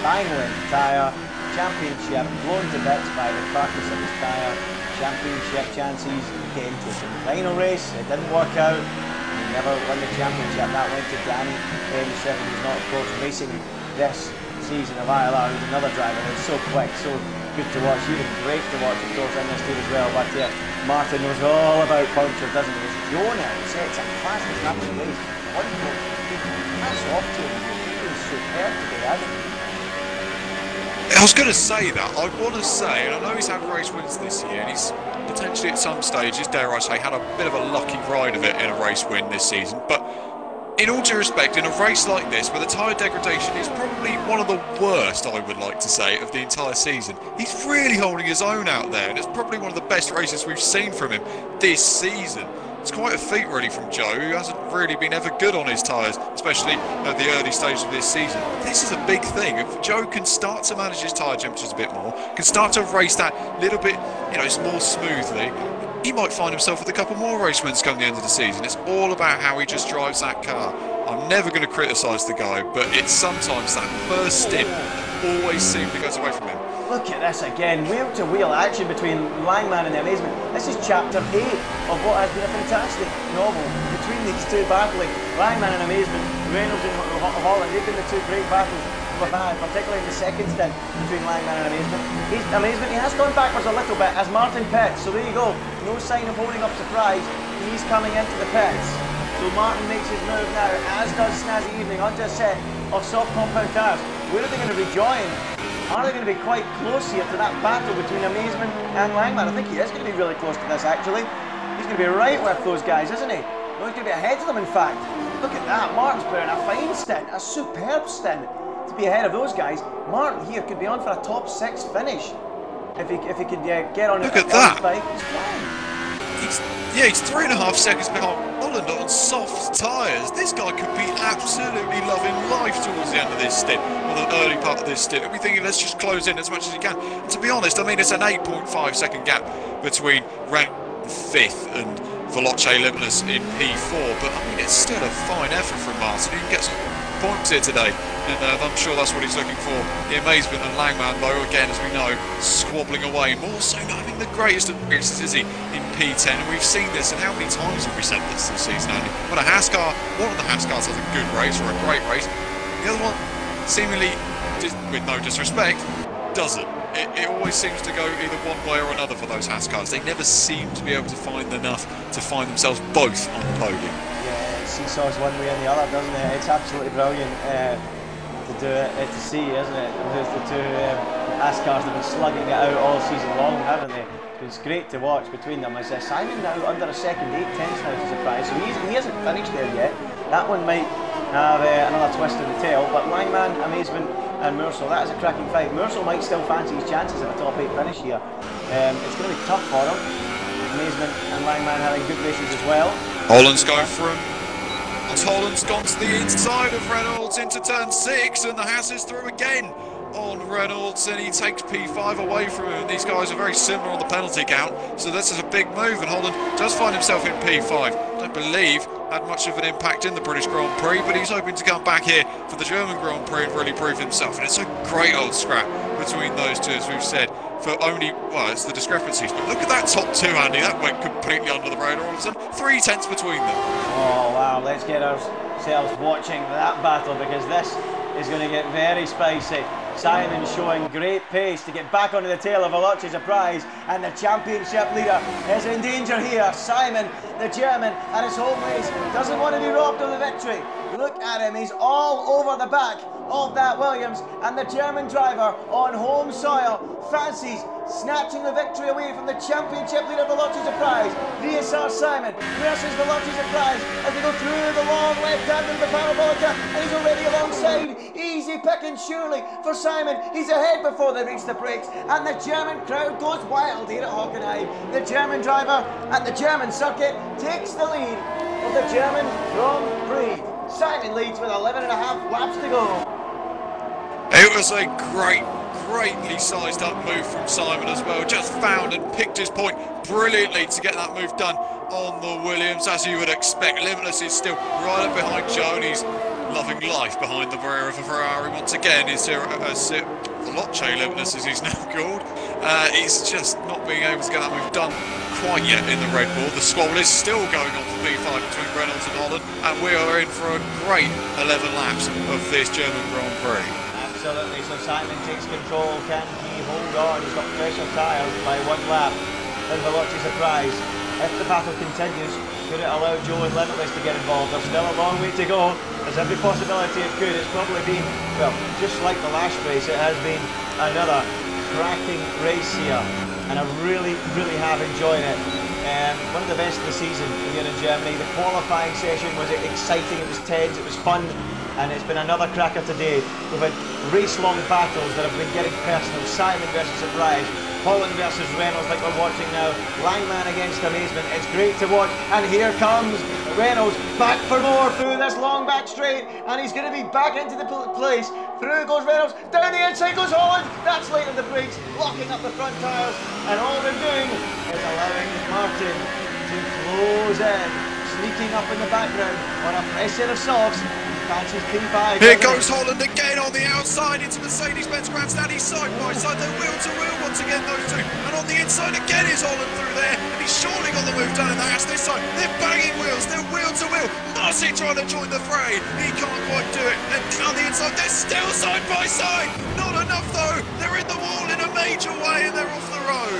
Bang went tyre, championship blown to bits by the carcass of his tyre, championship chances again taken. Final race, it didn't work out. He never won the championship. That went to Danny. Seven is not, of course, racing this season of ILR. He's another driver who's so quick, so good to watch. Even great to watch, of course, in this team as well. But yeah, Martin knows all about punctures, doesn't he? It's Jonah. He said it's a classic rapid race. That's off to him. He's been superb today, hasn't he? I was going to say that. I want to say, and I know he's had race wins this year, and he's potentially at some stages, dare I say, had a bit of a lucky ride of it in a race win this season. But in all due respect, in a race like this, where the tyre degradation is probably one of the worst, I would like to say, of the entire season, he's really holding his own out there, and it's probably one of the best races we've seen from him this season. It's quite a feat really from Joe, who hasn't really been ever good on his tyres, especially at the early stages of this season. This is a big thing. If Joe can start to manage his tyre temperatures a bit more, can start to race that little bit, more smoothly, he might find himself with a couple more race wins come the end of the season. It's all about how he just drives that car. I'm never going to criticise the guy, but it's sometimes that first stint always seems to go away from him. Look at this again, wheel-to-wheel action between Langman and the Amazement. This is chapter 8 of what has been a fantastic novel between these two battling. Langman and Amazement, Reynolds and Holland, they've been the two great battles we've had, particularly in the second stint between Langman and Amazement. He has gone backwards a little bit as Martin pits, so there you go. No sign of holding up surprise. He's coming into the pits. So Martin makes his move now, as does Snazzy Evening, onto a set of soft compound cars. Where are they going to rejoin? Are they going to be quite close here to that battle between Amazement and Langman? I think he is going to be really close to this, actually. He's going to be right with those guys, isn't he? No, he's going to be ahead of them, in fact. Look at that. Martin's putting a fine stint, a superb stint to be ahead of those guys. Martin here could be on for a top 6 finish if he could get on. Look at that. Bike. He's flying. He's 3.5 seconds behind Holland on soft tyres. This guy could be absolutely loving life towards the end of this stint, or the early part of this stint. He'll be thinking, let's just close in as much as he can. And to be honest, I mean, it's an 8.5 second gap between Gran 5th and Veloce Limitless in P4, but I mean, it's still a fine effort from Martin. He can get some points here today, and I'm sure that's what he's looking for. The Amazement and Langman, though, again, as we know, squabbling away, more so not having the greatest of experiences, is he, in P10, and we've seen this, and how many times have we said this season, Andy? When a Haas car, one of the Haas cars has a good race, or a great race, the other one, seemingly, with no disrespect, doesn't. It always seems to go either one way or another for those Haas cars. They never seem to be able to find enough to find themselves both on the podium. Yeah, it seesaws one way and the other, doesn't it? It's absolutely brilliant to do it, to see, isn't it? The two Haas cars have been slugging it out all season long, haven't they? It's great to watch between them. As Simon now under a second 8/10 now to surprise, so he hasn't finished there yet. That one might have another twist in the tail, but Langman, Amazement and Mursell, that is a cracking fight. Mursell might still fancy his chances of a top 8 finish here. It's going to be tough for him. Amazement and Langman having good races as well. Holland's going for him. Holland's gone to the inside of Reynolds into turn 6, and the Haas is through again on Reynolds, and he takes P5 away from him. These guys are very similar on the penalty count, so this is a big move, and Holland does find himself in P5. I don't believe had much of an impact in the British Grand Prix, but he's hoping to come back here for the German Grand Prix and really prove himself. And it's a great old scrap between those two, as we've said, for only, well, it's the discrepancies, but look at that top 2, Andy. That went completely under the radar all of a sudden. 3/10 between them. Oh wow, let's get ourselves watching that battle, because this is going to get very spicy. Simon showing great pace to get back onto the tail of Veloce's Surprise, and the championship leader is in danger here. Simon, the German, at his home race, doesn't want to be robbed of the victory. Look at him, he's all over the back of that Williams, and the German driver on home soil fancies snatching the victory away from the championship leader Veloce's Surprise. VSR Simon versus Veloce's Surprise as they go through the long left-hand of the parabolica, and he's already alongside. Easy picking surely for Simon. He's ahead before they reach the brakes, and the German crowd goes wild here at Hockenheim. The German driver at the German circuit takes the lead of the German Grand Prix. Simon leads with 11.5 laps to go. It was a greatly sized up move from Simon as well. Just found and picked his point brilliantly to get that move done on the Williams, as you would expect. Limitless is still right up behind Joe, and he's loving life behind the rear of a Ferrari once again. Is Veloce Limitless, as he's now called. He's just not being able to get that move done quite yet in the Red Bull. The squabble is still going on for P5 between Reynolds and Holland, and we are in for a great 11 laps of this German Grand Prix. Absolutely, so Simon takes control. Can he hold on? He's got fresher tyres by 1 lap. Then Veloci surprise. If the battle continues, could it allow Joe and Limitless to get involved? There's still a long way to go. There's every possibility it could. It's probably been, well, just like the last race, it has been another cracking race here, and I really have enjoyed it. One of the best of the season here in Germany. The qualifying session was exciting, it was tense, it was fun, and it's been another cracker today. We've had race-long battles that have been getting personal. Simon versus Surprise, Holland versus Reynolds like we're watching now, Langman against Amazement. It's great to watch, and here comes Reynolds back for more through this long back straight, and he's going to be back into the place. Through goes Reynolds, down the inside goes Holland. That's late on the brakes, locking up the front tyres, and all they're doing is allowing Martin to close in, sneaking up in the background on a fresh set of softs. Fancies P5. Here goes Holland again on the outside into Mercedes-Benz grandstand. He's side by side, they're wheel to wheel once again, those two. And on the inside again is Holland through there, and he's surely got the move done in the house this time. They're banging wheels, they're wheel to wheel. Marcy trying to join the fray, he can't quite do it. And down the inside, they're still side by side. Not enough though, they're in the wall in a major way and they're off the road.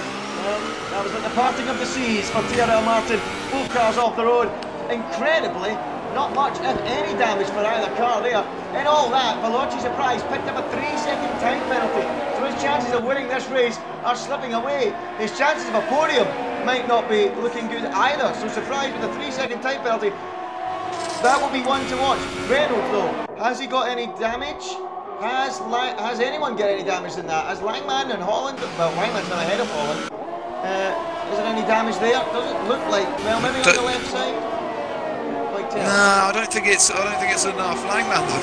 That was like the parting of the seas for TRL Martin. Both cars off the road. Incredibly, not much, if any, damage for either car there. In all that, Veloci Surprise picked up a 3-second time penalty, so his chances of winning this race are slipping away. His chances of a podium might not be looking good either, so Surprise with a 3-second time penalty. That will be one to watch. Reynolds though, has he got any damage? Has anyone got any damage in that? Has Langman and Holland, well, Langman's not ahead of Holland. Is there any damage there? Doesn't look like, well, maybe on the left side. No, I don't think it's enough. Langman though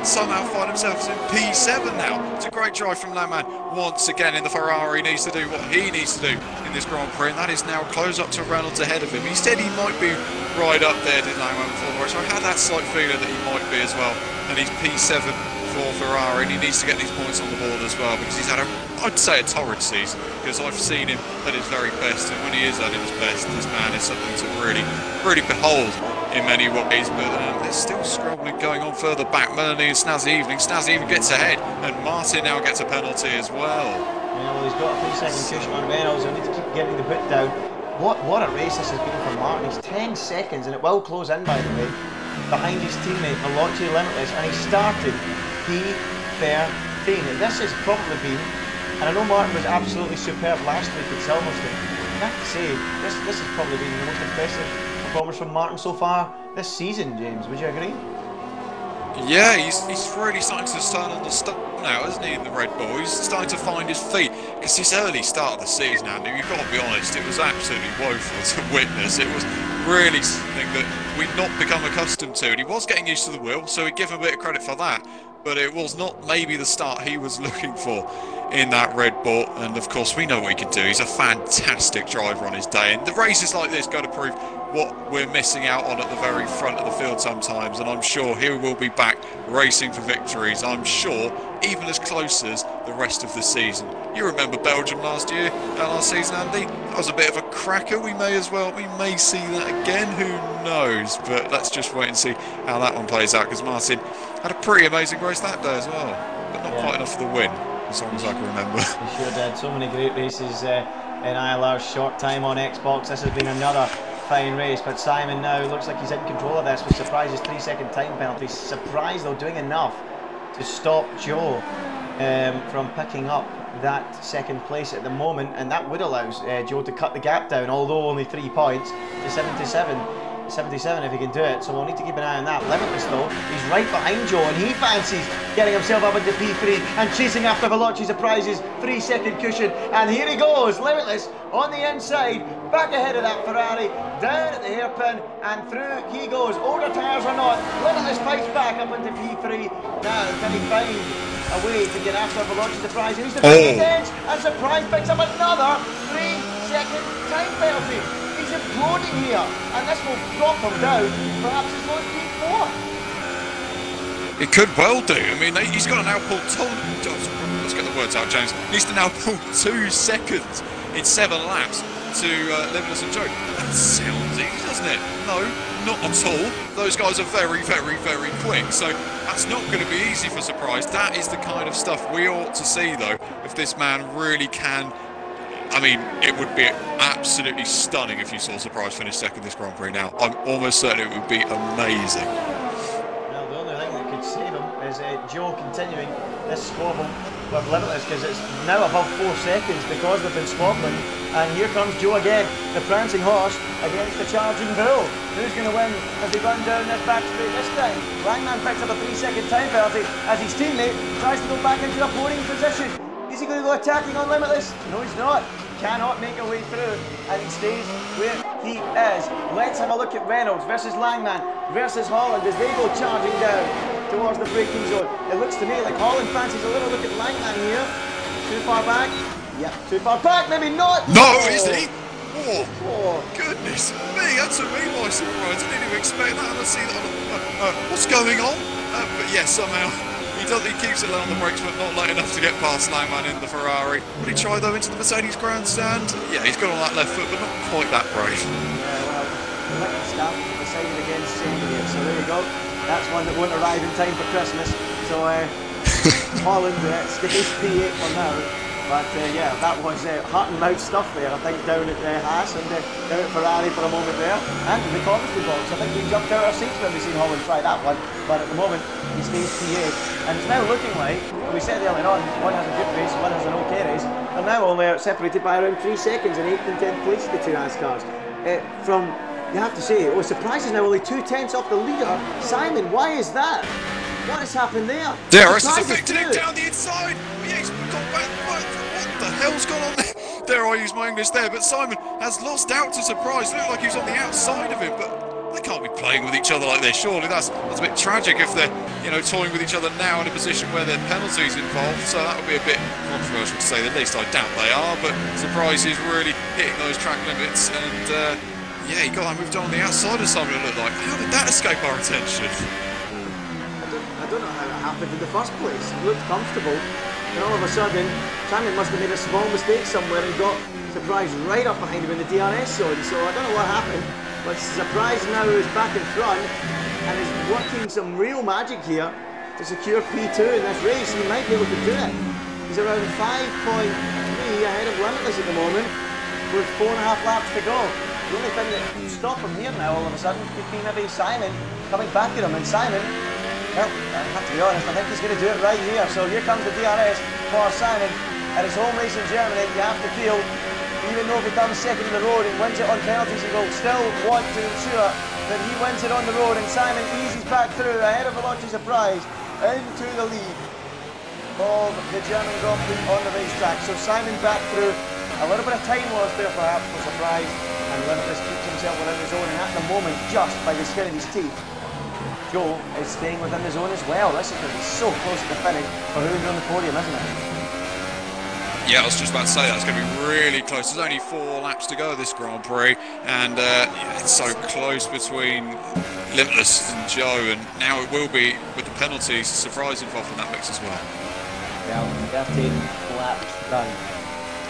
somehow find himself in P7 now. It's a great drive from Langman once again in the Ferrari. He needs to do what he needs to do in this Grand Prix, and that is now close up to Reynolds ahead of him. He said he might be right up there, did Langman, before the race. So I had that slight feeling that he might be as well. And he's P7 for Ferrari, and he needs to get these points on the board as well, because he's had I'd say a torrid season, because I've seen him at his very best, and when he is at his best, this man is something to really behold in many ways. But there's still scrabbling going on further back. Melanie and Snazzy even gets ahead, and Martin now gets a penalty as well. Yeah, well, he's got a 3-second cushion on Reynolds. I need to keep getting the boot down. What a race this has been for Martin. He's 10 seconds, and it will close in, by the way, behind his teammate Veloci Limitless, and he started P13. And this has probably been, and I know Martin was absolutely superb last week at Silverstone, I have to say, this has probably been the most impressive performance from Martin so far this season, James. Would you agree? Yeah, he's really starting to turn on the stuff now, isn't he, in the Red Bull? He's starting to find his feet, because this early start of the season, Andy, you've got to be honest, it was absolutely woeful to witness. It was really something that we'd not become accustomed to, and he was getting used to the wheel, so we give him a bit of credit for that, but it was not maybe the start he was looking for in that Red Bull. And of course we know what he can do. He's a fantastic driver on his day, and the races like this go to prove what we're missing out on at the very front of the field sometimes, and I'm sure he will be back racing for victories, I'm sure, even as close as the rest of the season. You remember Belgium last season, Andy? That was a bit of a cracker. We may see that again, who knows, but let's just wait and see how that one plays out, because Martin had a pretty amazing race that day as well, but not quite enough for the win, as long as I can remember. He sure did. So many great races in ILR's short time on Xbox. This has been another fine race, but Simon now looks like he's in control of this with Surprise's 3-second time penalty. Surprise though doing enough to stop Joe from picking up that second place at the moment, and that would allow Joe to cut the gap down, although only 3 points, to 77 if he can do it, so we'll need to keep an eye on that. Limitless though, he's right behind Joe, and he fancies getting himself up into P3 and chasing after Veloci Surprise's 3-second cushion, and here he goes, Limitless on the inside, back ahead of that Ferrari, down at the hairpin, and through he goes, older tyres or not, Limitless fights back up into P3. Now can he find a way to get after Veloci Surprise? And he's the edge, and Surprise picks up another 3-second time penalty. He's imploding here, and this will drop him down, perhaps as low as P4. It could well do. I mean, he's got to now pull let's get the words out, James. He needs to now pull 2 seconds in 7 laps to Limitless and Joe. That sounds easy, doesn't it? No, not at all. Those guys are very, very, very quick. So that's not going to be easy for Surprise. That is the kind of stuff we ought to see, though, if this man really can. I mean, it would be absolutely stunning if you saw Surprise finish second this Grand Prix now. I'm almost certain it would be amazing. Well, the only thing that could save him is Joe continuing this squabble with Limitless, because it's now above 4 seconds because they've been squabbling. And here comes Joe again, the prancing horse against the charging bull. Who's going to win as they run down this back straight this time? Langman picks up a 3-second time penalty as his teammate tries to go back into a podium position. Is he going to go attacking on Limitless? No, he's not. Cannot make a way through, and he stays where he is. Let's have a look at Reynolds versus Langman versus Holland as they go charging down towards the braking zone. It looks to me like Holland fancies a little look at Langman here. Too far back? Yep, too far back, maybe not. No, is he? Oh, goodness me, that's a me by surprise. I didn't even expect that. I see that. What's going on? But yes, somehow he keeps it low on the brakes, but not low enough to get past Langman in the Ferrari. Will he try though into the Mercedes grandstand? Yeah, he's got on that left foot, but not quite that brave. Well, the start decided against saving it, so there you go. That's one that won't arrive in time for Christmas. So Holland stays P8 for now. But yeah, that was heart and mouth stuff there, I think, down at Haas and down at Ferrari for a moment there. And in the commentary box, I think we jumped out our seats when we seen Holland try that one. But at the moment, he stays P8. And it's now looking like, we said earlier on, one has a good race, one has an okay race. They're now only separated by around 3 seconds in 8th and 10th place, the 2 Haas cars. You have to say, Surprise is now only 2/10 off the leader. Simon, why is that? What has happened there? DRS has affected him down the inside. Yeah, he's got back. What the hell's gone on there? Dare I use my English there? But Simon has lost out to Surprise. Looked like he was on the outside of him, but they can't be playing with each other like this. Surely that's a bit tragic if they're toying with each other now in a position where there are penalties involved. So that would be a bit controversial to say the least. I doubt they are, but Surprise is really hitting those track limits and. Yeah, he got that moved on the outside of Simon, it looked like. How did that escape our attention? I don't know how it happened in the first place. It looked comfortable, and all of a sudden, Simon must have made a small mistake somewhere and got Surprise right up behind him in the DRS zone. So I don't know what happened, but Surprise now is back in front and is working some real magic here to secure P2 in this race. He might be able to do it. He's around 5.3 ahead of Limitless at the moment, with 4.5 laps to go. The only thing that can stop him here now all of a sudden could be maybe Simon coming back at him, and Simon, well, I have to be honest, I think he's going to do it right here. So here comes the DRS for Simon at his home race in Germany. You have to feel, even though if he comes second in the road and wins it on penalties, he will still want to ensure that he wins it on the road, and Simon eases back through ahead of Veloci Surprise into the lead of the German Grand Prix on the racetrack. So Simon back through, a little bit of time lost there perhaps for Surprise. And Limitless keeps himself within the zone, and at the moment, just by the skin of his teeth, Joe is staying within the zone as well. This is going to be so close to the finish for who's on the podium, isn't it? Yeah, I was just about to say that. It's going to be really close. There's only 4 laps to go this Grand Prix, and yeah, it's so close between Limitless and Joe, and now it will be, with the penalties, Surprise involved in that mix as well. Well, 13 laps done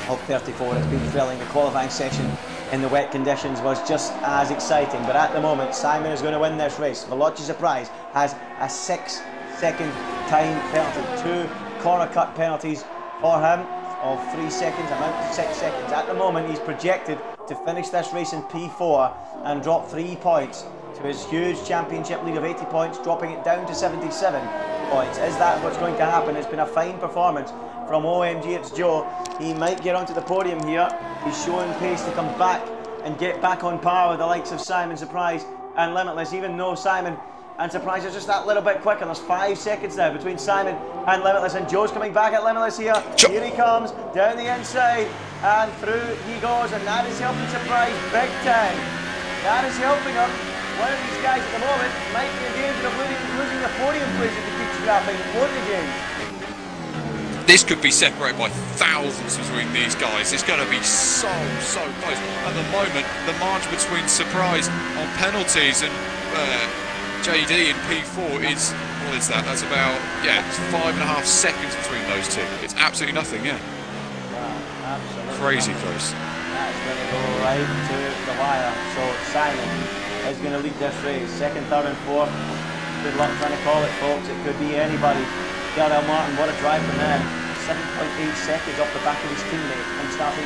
of 34. It's been thrilling. The qualifying session in the wet conditions was just as exciting, but at the moment Simon is going to win this race. Veloci Surprise has a 6-second time penalty, 2 corner cut penalties for him of 3 seconds, amount to 6 seconds. At the moment he's projected to finish this race in P4 and drop 3 points to his huge championship lead of 80 points, dropping it down to 77 points. Is that what's going to happen? It's been a fine performance from OMG, it's Joe. He might get onto the podium here. He's showing pace to come back and get back on par with the likes of Simon, Surprise and Limitless, even though Simon and Surprise are just that little bit quicker. There's 5 seconds now between Simon and Limitless, and Joe's coming back at Limitless here. Here he comes, down the inside, and through he goes, and that is helping Surprise big time. That is helping him. One of these guys at the moment might be in danger of losing the podium place if he keeps scrapping, won't he, James? This could be separated by thousands between these guys. It's going to be so close. At the moment, the margin between Surprise on penalties and JD in P4 is what is that? That's about, yeah, it's 5.5 seconds between those two. It's absolutely nothing, yeah. Wow, absolutely. Crazy close. That's going to go right to the wire. So Simon is going to lead this race. Second, third and fourth. Good luck trying to call it, folks. It could be anybody. Darrell Martin, what a drive from there. 7.8 seconds off the back of his teammate and starting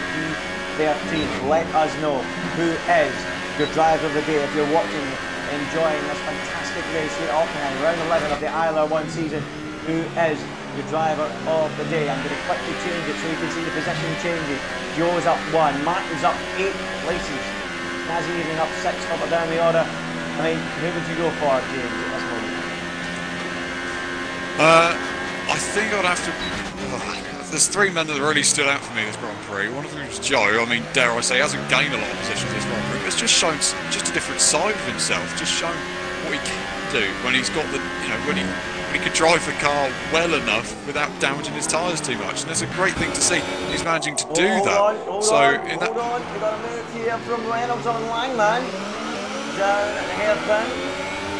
P13. Let us know who is your driver of the day if you're watching, enjoying this fantastic race here at Oppenheim, round 11 of the ILR1 season. Who is your driver of the day? I'm going to quickly change it so you can see the position changes. Joe's up 1, Martin's up 8 places, Nazi even up 6 further down the order. I mean, who would you go for, James, at this moment? I think I'd have to... There's 3 men that really stood out for me this Grand Prix. One of them is Joe. I mean, dare I say, he hasn't gained a lot of position this Grand Prix, but it's just shown just a different side of himself. Just shown what he can do when he's got the, you know, when he can drive the car well enough without damaging his tyres too much. And it's a great thing to see. He's managing to do that. Hold on. We got a move here from Reynolds on Langman. Down at the hairpin.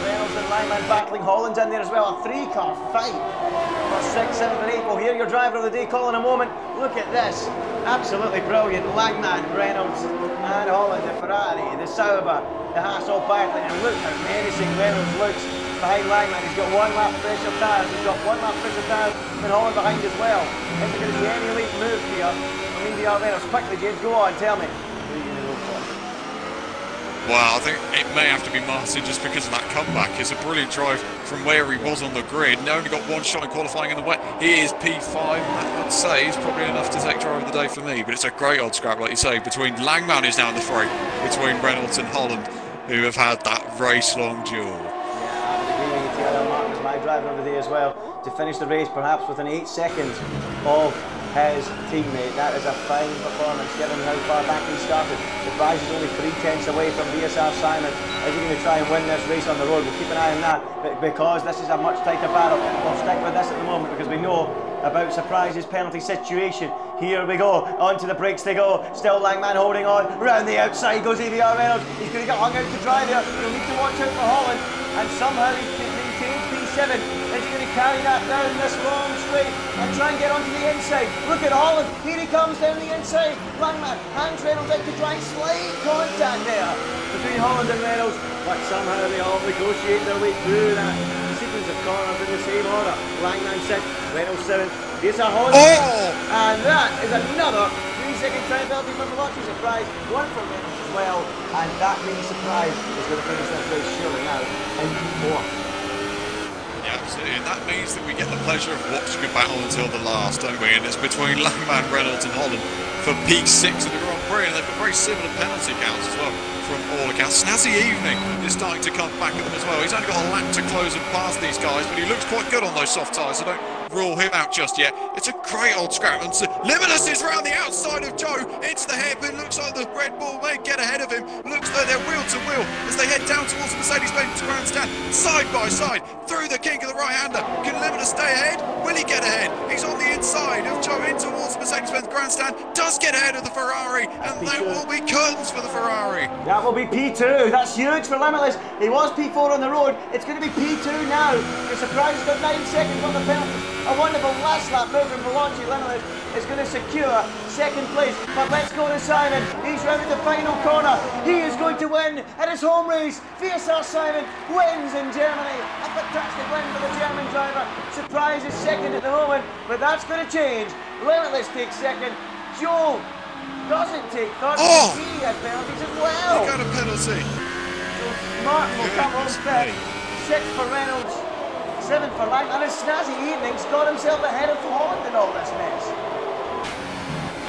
Reynolds and Langman battling. Holland's in there as well. A 3-car fight for 6, 7 and 8. We'll hear your driver of the day call in a moment. Look at this. Absolutely brilliant. Langman, Reynolds and Holland, the Ferrari, the Sauber, the Haas all battling. And look how menacing Reynolds looks behind Langman. He's got 1 lap pressure tires. He's got 1 lap pressure tires and Holland behind as well. Is there going to be any late move here from IndyILR Reynolds? Quickly, James, go on. Tell me. Who are you going to go for? Well, I think it may have to be Martin just because of that comeback. It's a brilliant drive from where he was on the grid. And only got 1 shot in qualifying in the wet. He is P5, and that I'd say is probably enough to take driver of the day for me. But it's a great odd scrap, like you say, between Langman who's now in the fray, between Reynolds and Holland, who have had that race-long duel. Yeah, I would agree with you. Darrell Martin is my driver of the day as well. To finish the race, perhaps within 8 seconds of his teammate. That is a fine performance given how far back he started. The prize is only 3/10 away from VSR Simon. Is he going to try and win this race on the road? We'll keep an eye on that. But because this is a much tighter battle, we'll stick with this at the moment because we know about Surprise's penalty situation. Here we go. Onto the brakes they go. Still Langman holding on. Round the outside goes ILR Reynolds. He's going to get hung out to dry there. He'll need to watch out for Holland. And somehow he's maintained P7. Is he going to carry that down this long straight and try and get onto the inside? Look at Holland. Here he comes down the inside. Langman hands Reynolds out to dry. Slight contact there between Holland and Reynolds. But somehow they all negotiate their way through that sequence of corners in the same order. Langman 6, Reynolds 7. Here's a Holland. Oh! And that is another 3-second time penalty for Malachi. Surprise. 1 for Reynolds as well. And that means Surprise is going to finish this race surely now in P4. Yeah, absolutely, and that means that we get the pleasure of watching a battle until the last, don't we? And it's between Langman, Reynolds and Holland for P6 of the Grand Prix, and they've got very similar penalty counts as well from all accounts. Snazzy Evening is starting to come back at them as well. He's only got a lap to close and pass these guys, but he looks quite good on those soft tyres, so don't rule him out just yet. It's a great old scrap, and so Limitless is round the outside of Joe into the hairpin. Looks like the Red Bull may get ahead of him. Looks like they're wheel to wheel as they head down towards Mercedes-Benz grandstand, side by side through the kink of the right-hander. Can Limitless stay ahead? Will he get ahead? He's on the inside of Joe in towards Mercedes-Benz grandstand. Does get ahead of the Ferrari, and there will be curtains for the Ferrari. That will be P2. That's huge for Limitless. He was P4 on the road. It's going to be P2 now. The Surprise has got 9 seconds on the penalty. A wonderful last lap move from Malachi. Limitless is going to secure 2nd place. But let's go to Simon. He's round the final corner. He is going to win at his home race. VSR Simon wins in Germany. A fantastic win for the German driver. Surprise is 2nd at the moment, but that's going to change. Limitless takes 2nd. Joe doesn't take 3rd. Oh! He had penalties as well. He got a penalty. So Martin will come home 5th. 6th for Reynolds. 7th for Langman, and his Snazzy Evenings got himself ahead of Holland in all this mess.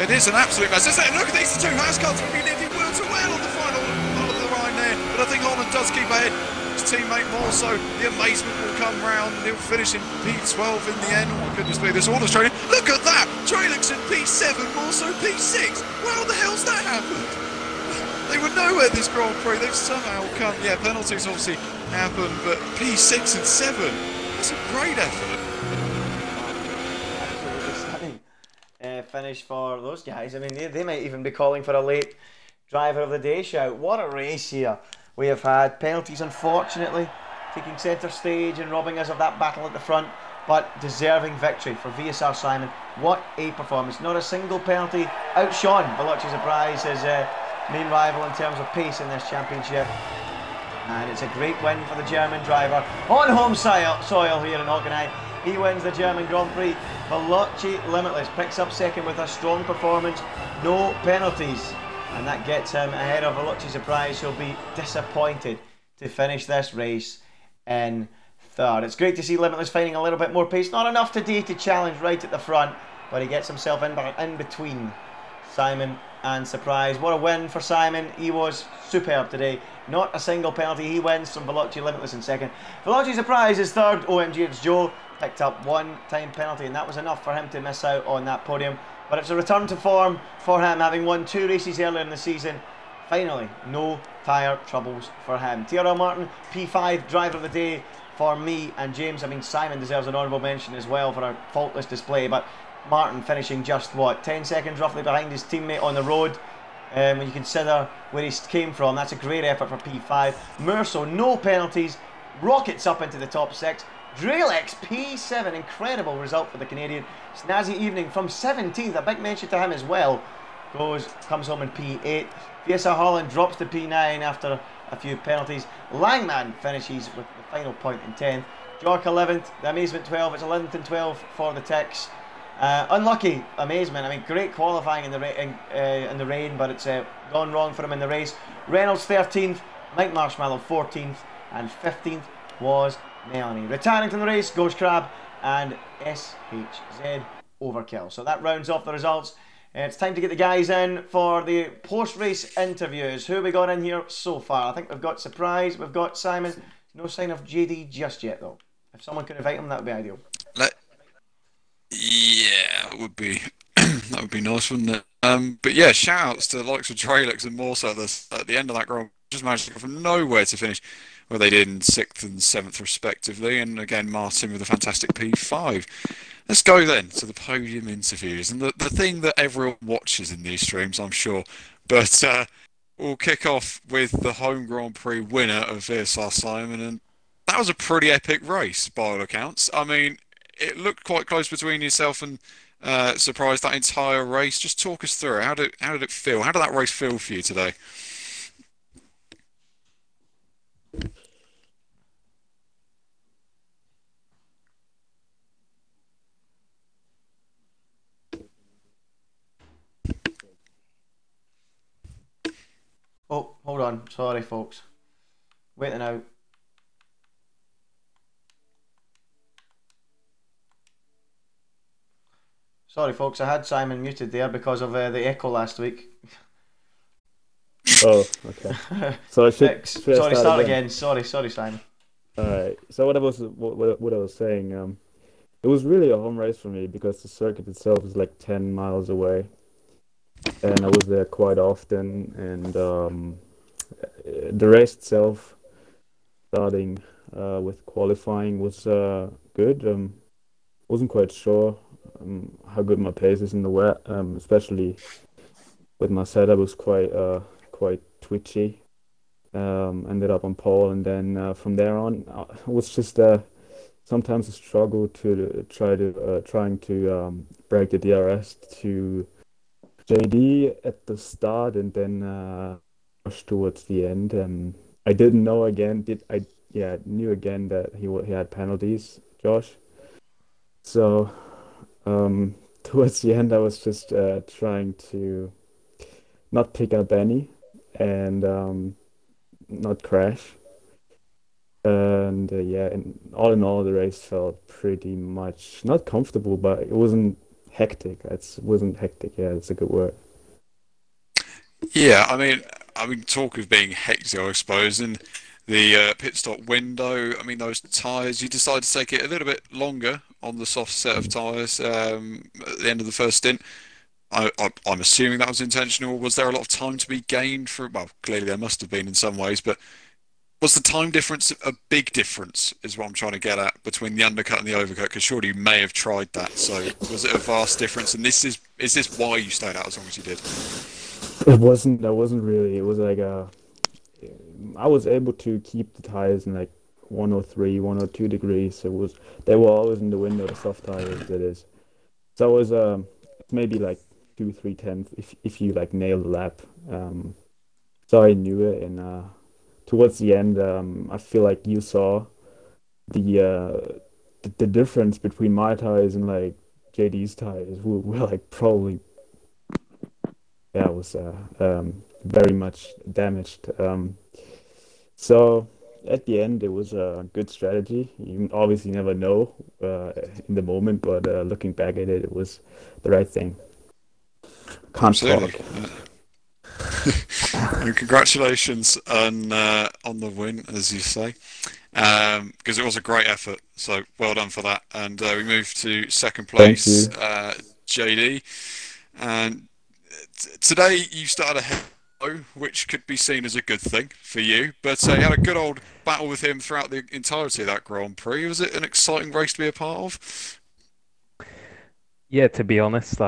It is an absolute mess, isn't it? Look at these 2 Haas cars will be nearly wheel to wheel on the final part of the line there. But I think Holland does keep ahead. His teammate more so. The amazement will come round and he'll finish in P12 in the end. Oh my goodness me, this all Australian. Look at that! Trailex in P7, more so P6. How the hell's that happened? They were nowhere this Grand Prix. They've somehow come. Yeah, penalties obviously happened, but P6 and 7. That's a great effort. Absolutely stunning finish for those guys. I mean, they might even be calling for a late driver of the day shout. What a race here we have had. Penalties, unfortunately, taking centre stage and robbing us of that battle at the front, but deserving victory for VSR Simon. What a performance. Not a single penalty. Outshone Veloci Surprise, his main rival in terms of pace in this championship. And it's a great win for the German driver on home soil here in Hockenheim. He wins the German Grand Prix. Veloci Limitless picks up second with a strong performance. No penalties. And that gets him ahead of Veloci Surprise, who'll be disappointed to finish this race in third. It's great to see Limitless finding a little bit more pace. Not enough today to challenge right at the front, but he gets himself in between Simon and Surprise. What a win for Simon. He was superb today. Not a single penalty. He wins from Veloci Limitless in second. Veloci Surprise is third. OMG, it's Joe. Picked up one time penalty, and that was enough for him to miss out on that podium. But it's a return to form for him, having won 2 races earlier in the season. Finally, no tyre troubles for him. TRL Martin, P5 driver of the day for me and James. I mean, Simon deserves an honourable mention as well for a faultless display, but Martin finishing just, what, 10 seconds roughly behind his teammate on the road. When you consider where he came from, that's a great effort for P5. Merso, no penalties, rockets up into the top 6. Dralex P7, incredible result for the Canadian. Snazzy Evening from 17th, a big mention to him as well. Comes home in P8. VSR Holland drops to P9 after a few penalties. Langman finishes with the final point in 10th. Jork 11th, the Amazement 12. It's 11th and 12th for the Ticks. Unlucky Amazement. I mean, great qualifying in the rain, but it's gone wrong for him in the race. Reynolds 13th, Mike Marshmallow 14th, and 15th was Melanie. Returning to the race, Ghost Crab and SHZ Overkill. So that rounds off the results. It's time to get the guys in for the post-race interviews. Who have we got in here so far? I think we've got Surprise, we've got Simon. No sign of JD just yet, though. If someone could invite him, that would be ideal. Yeah, it would be. That would be nice, wouldn't it? But yeah, shout-outs to the likes of Dralex and Morso at the end of that Grand Prix. Just managed to go from nowhere to finish where they did in 6th and 7th respectively, and again Martin with a fantastic P5. Let's go then to the podium interviews, and the thing that everyone watches in these streams, I'm sure, but we'll kick off with the home Grand Prix winner of VSR Simon, and that was a pretty epic race by all accounts. I mean, it looked quite close between yourself and Surprise that entire race. Just talk us through it. How did it feel? How did that race feel for you today? Oh, hold on. Sorry, folks. Waiting out. Sorry, folks. I had Simon muted there because of the echo last week. Oh, okay. So I should sorry, start again. Sorry, Simon. All right. So what I was saying, it was really a home race for me because the circuit itself is like 10 miles away, and I was there quite often. And the race itself, starting with qualifying, was good. Wasn't quite sure how good my pace is in the wet, especially with my setup was quite twitchy. Ended up on pole, and then from there on, it was just sometimes a struggle to trying to break the DRS to JD at the start, and then rush towards the end. I didn't know again. Knew again that he had penalties, Josh. So towards the end, I was just trying to not pick up any and not crash. And and all in all, the race felt pretty much not comfortable, but it wasn't hectic. It wasn't hectic. Yeah, it's a good word. Yeah, I mean, talk of being hectic, I suppose, in the pit stop window. I mean, those tyres, you decided to take it a little bit longer on the soft set of tyres at the end of the first stint. I'm assuming that was intentional. Was there a lot of time to be gained for? Well, clearly there must have been in some ways, but was the time difference a big difference? Is what I'm trying to get at between the undercut and the overcut. Because surely you may have tried that. So was it a vast difference? And is this why you stayed out as long as you did? It wasn't. That wasn't really. It was like I was able to keep the tires in like 103, 102 degrees. They were always in the window, the soft tires, that is. So it was maybe like 2, 3 tenths if you like nail the lap. So I knew it, and towards the end, I feel like you saw the difference between my tires and like JD's tires were like probably, yeah, it was very much damaged. So at the end, it was a good strategy. You obviously never know in the moment, but looking back at it, it was the right thing. Can't Absolutely. talk. And congratulations on the win, as you say, because it was a great effort. So well done for that. And we move to second Thank place, you. JD. And today you started ahead, which could be seen as a good thing for you. But you had a good old battle with him throughout the entirety of that Grand Prix. Was it an exciting race to be a part of? Yeah, to be honest,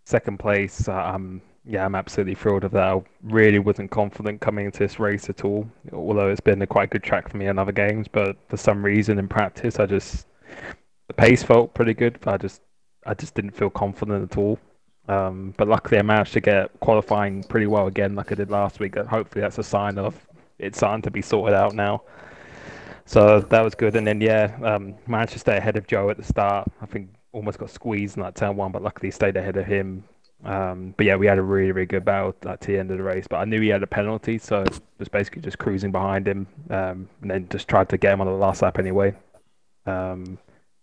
second place, I'm absolutely thrilled with that. I really wasn't confident coming into this race at all, although it's been a quite good track for me in other games. But for some reason in practice, the pace felt pretty good, but I just didn't feel confident at all. But luckily, I managed to get qualifying pretty well again, like I did last week. Hopefully, that's a sign of it's starting to be sorted out now. So that was good. And then, managed to stay ahead of Joe at the start. I think almost got squeezed in that turn one, but luckily stayed ahead of him. But yeah, we had a really, really good battle to the end of the race. But I knew he had a penalty, so I was basically just cruising behind him, and then just tried to get him on the last lap anyway. But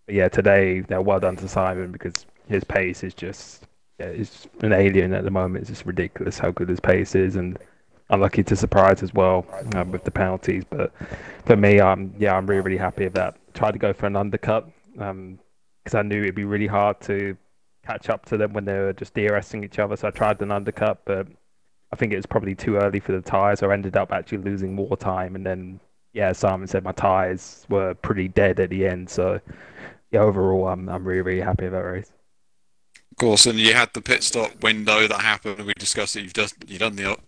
yeah, today, well done to Simon, because his pace is just, it's an alien at the moment. It's just ridiculous how good his pace is, and unlucky to surprise as well with the penalties. But for me, I'm really, really happy with that. Tried to go for an undercut because I knew it'd be really hard to catch up to them when they were just DRSing each other. So I tried an undercut, but I think it was probably too early for the tyres. So I ended up actually losing more time. And then, Simon said my tyres were pretty dead at the end. So yeah, overall, I'm really, really happy with that race. Of course, and you had the pit stop window that happened, and we discussed it. You've done the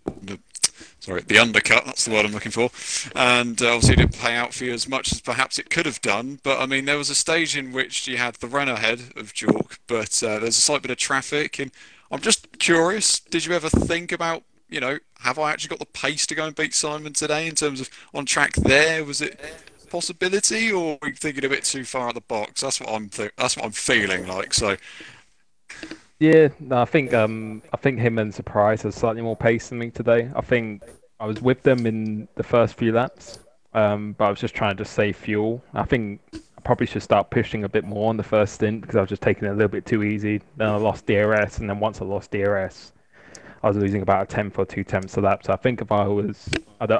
undercut. That's the word I'm looking for. And obviously, it didn't play out for you as much as perhaps it could have done. But I mean, there was a stage in which you had the run ahead of Jork, but there's a slight bit of traffic, and I'm just curious. Did you ever think about, have I actually got the pace to go and beat Simon today in terms of on track there? Was it a possibility, or were you thinking a bit too far out the box? That's what I'm feeling like. So. Yeah, no, I think him and Surprise has slightly more pace than me today. I think I was with them in the first few laps, but I was just trying to just save fuel. I think I probably should start pushing a bit more on the first stint because I was just taking it a little bit too easy. Then I lost DRS, and then once I lost DRS, I was losing about a tenth or 2 tenths a lap. So I think if I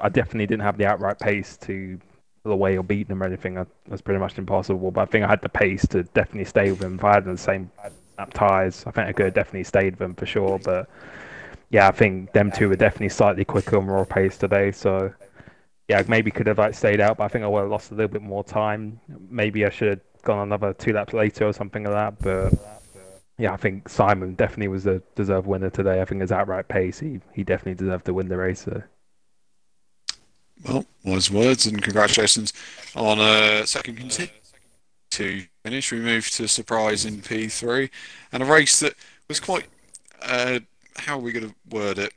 definitely didn't have the outright pace to pull away or beat them or anything. That's pretty much impossible. But I think I had the pace to definitely stay with them. If I had the same lap tyres, I think I could have definitely stayed with them for sure. But yeah, I think them two were definitely slightly quicker and more pace today. So yeah, maybe could have stayed out, but I think I would have lost a little bit more time. Maybe I should have gone another 2 laps later or something like that. But yeah, I think Simon definitely was the deserved winner today. I think his outright pace, he definitely deserved to win the race. So. Well, wise words, and congratulations on a second to finish. We moved to surprise in P3, and a race that was quite. How are we going to word it?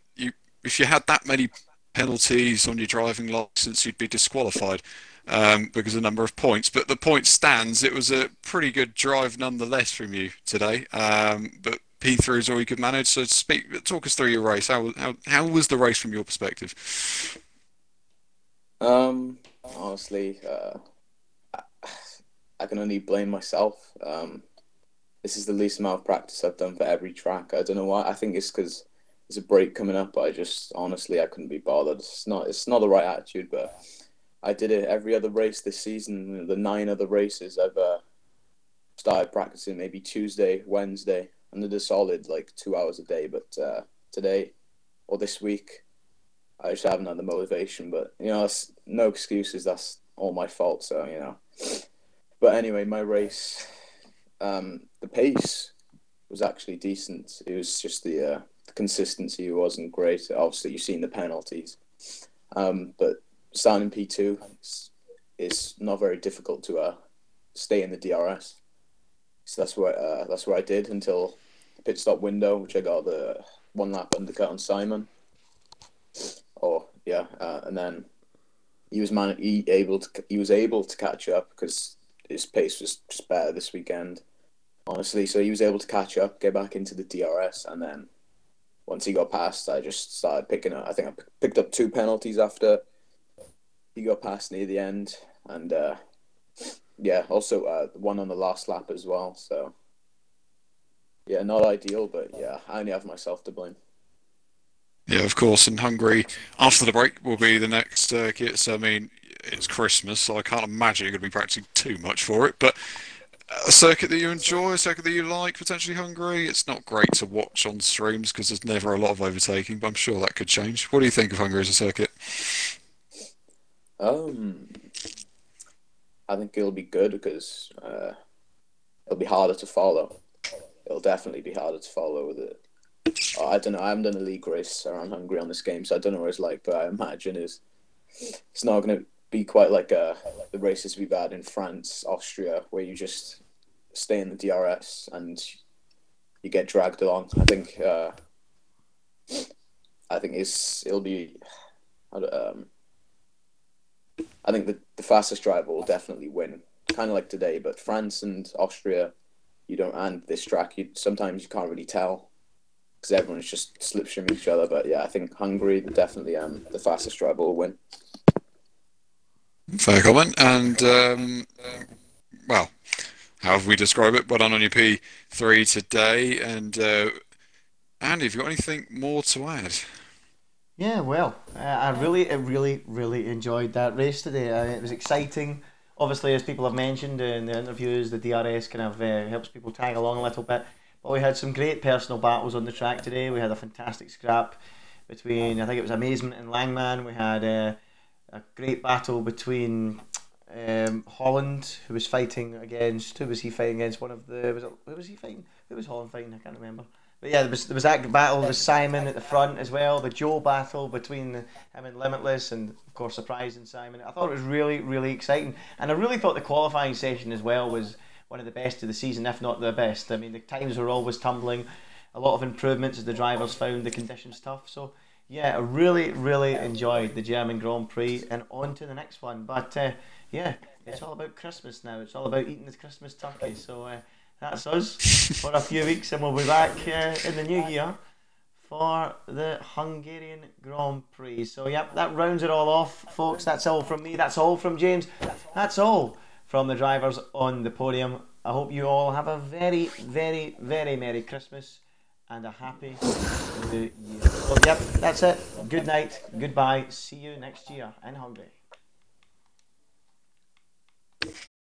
If you had that many penalties on your driving license, you'd be disqualified because of the number of points. But the point stands. It was a pretty good drive nonetheless from you today. But P3 is all you could manage. So talk us through your race. How was the race from your perspective? Honestly, I can only blame myself. This is the least amount of practice I've done for every track. I don't know why. I think it's because there's a break coming up. But I couldn't be bothered. It's not the right attitude. But I did it every other race this season. The 9 other races I've started practicing maybe Tuesday, Wednesday, and did a solid 2 hours a day. But today or this week, I just haven't had the motivation. But it's no excuses. That's all my fault. So But anyway, my race, the pace was actually decent. It was just the consistency wasn't great. Obviously, you've seen the penalties. But starting in P2, it's not very difficult to stay in the DRS. So that's where I did until the pit stop window, which I got the 1 lap undercut on Simon. And then he was able to catch up because his pace was just better this weekend, honestly. So he was able to catch up, get back into the DRS, and then once he got past, I just started picking up. I think I picked up 2 penalties after he got past near the end, and also one on the last lap as well. So yeah, not ideal, but yeah, I only have myself to blame. Yeah, of course. And Hungary, after the break, will be the next circuit. So, I mean, it's Christmas, so I can't imagine you're going to be practicing too much for it. But a circuit that you enjoy, a circuit that you like, potentially Hungary. It's not great to watch on streams because there's never a lot of overtaking, but I'm sure that could change. What do you think of Hungary as a circuit? I think it'll be good because it'll be harder to follow. It'll definitely be harder to follow with it. I don't know. I haven't done a league race around Hungary on this game, so I don't know what it's like. But I imagine it's not going to be quite like the races we've had in France, Austria, where you just stay in the DRS and you get dragged along. I think it'll be. I think the fastest driver will definitely win, kind of like today. But France and Austria, and this track, sometimes you can't really tell because everyone's just slipstreaming each other. But yeah, I think Hungary, definitely the fastest driver will win. Fair comment. And well, however we describe it, well done on your P3 today. And Andy, have you got anything more to add? Yeah, well, I really enjoyed that race today. It was exciting. Obviously, as people have mentioned in the interviews, the DRS kind of helps people tag along a little bit. But we had some great personal battles on the track today. We had a fantastic scrap between, I think it was Amazement and Langman. We had a great battle between Holland, who was fighting against, who was Holland fighting? I can't remember. But yeah, there was that battle with Simon at the front as well. The Joe battle between him and Limitless, and of course surprising Simon. I thought it was really exciting, and I really thought the qualifying session as well was one of the best of the season, if not the best. I mean, the times were always tumbling. A lot of improvements as the drivers found the conditions tough. So yeah, I really enjoyed the German Grand Prix, and on to the next one. But yeah, it's all about Christmas now. It's all about eating the Christmas turkey. So that's us for a few weeks, and we'll be back in the new year for the Hungarian Grand Prix. So yep, that rounds it all off, folks. That's all from me. That's all from James. That's all from the drivers on the podium. I hope you all have a very Merry Christmas and a happy New Year. So yep, that's it. Good night, goodbye. See you next year in Hungary.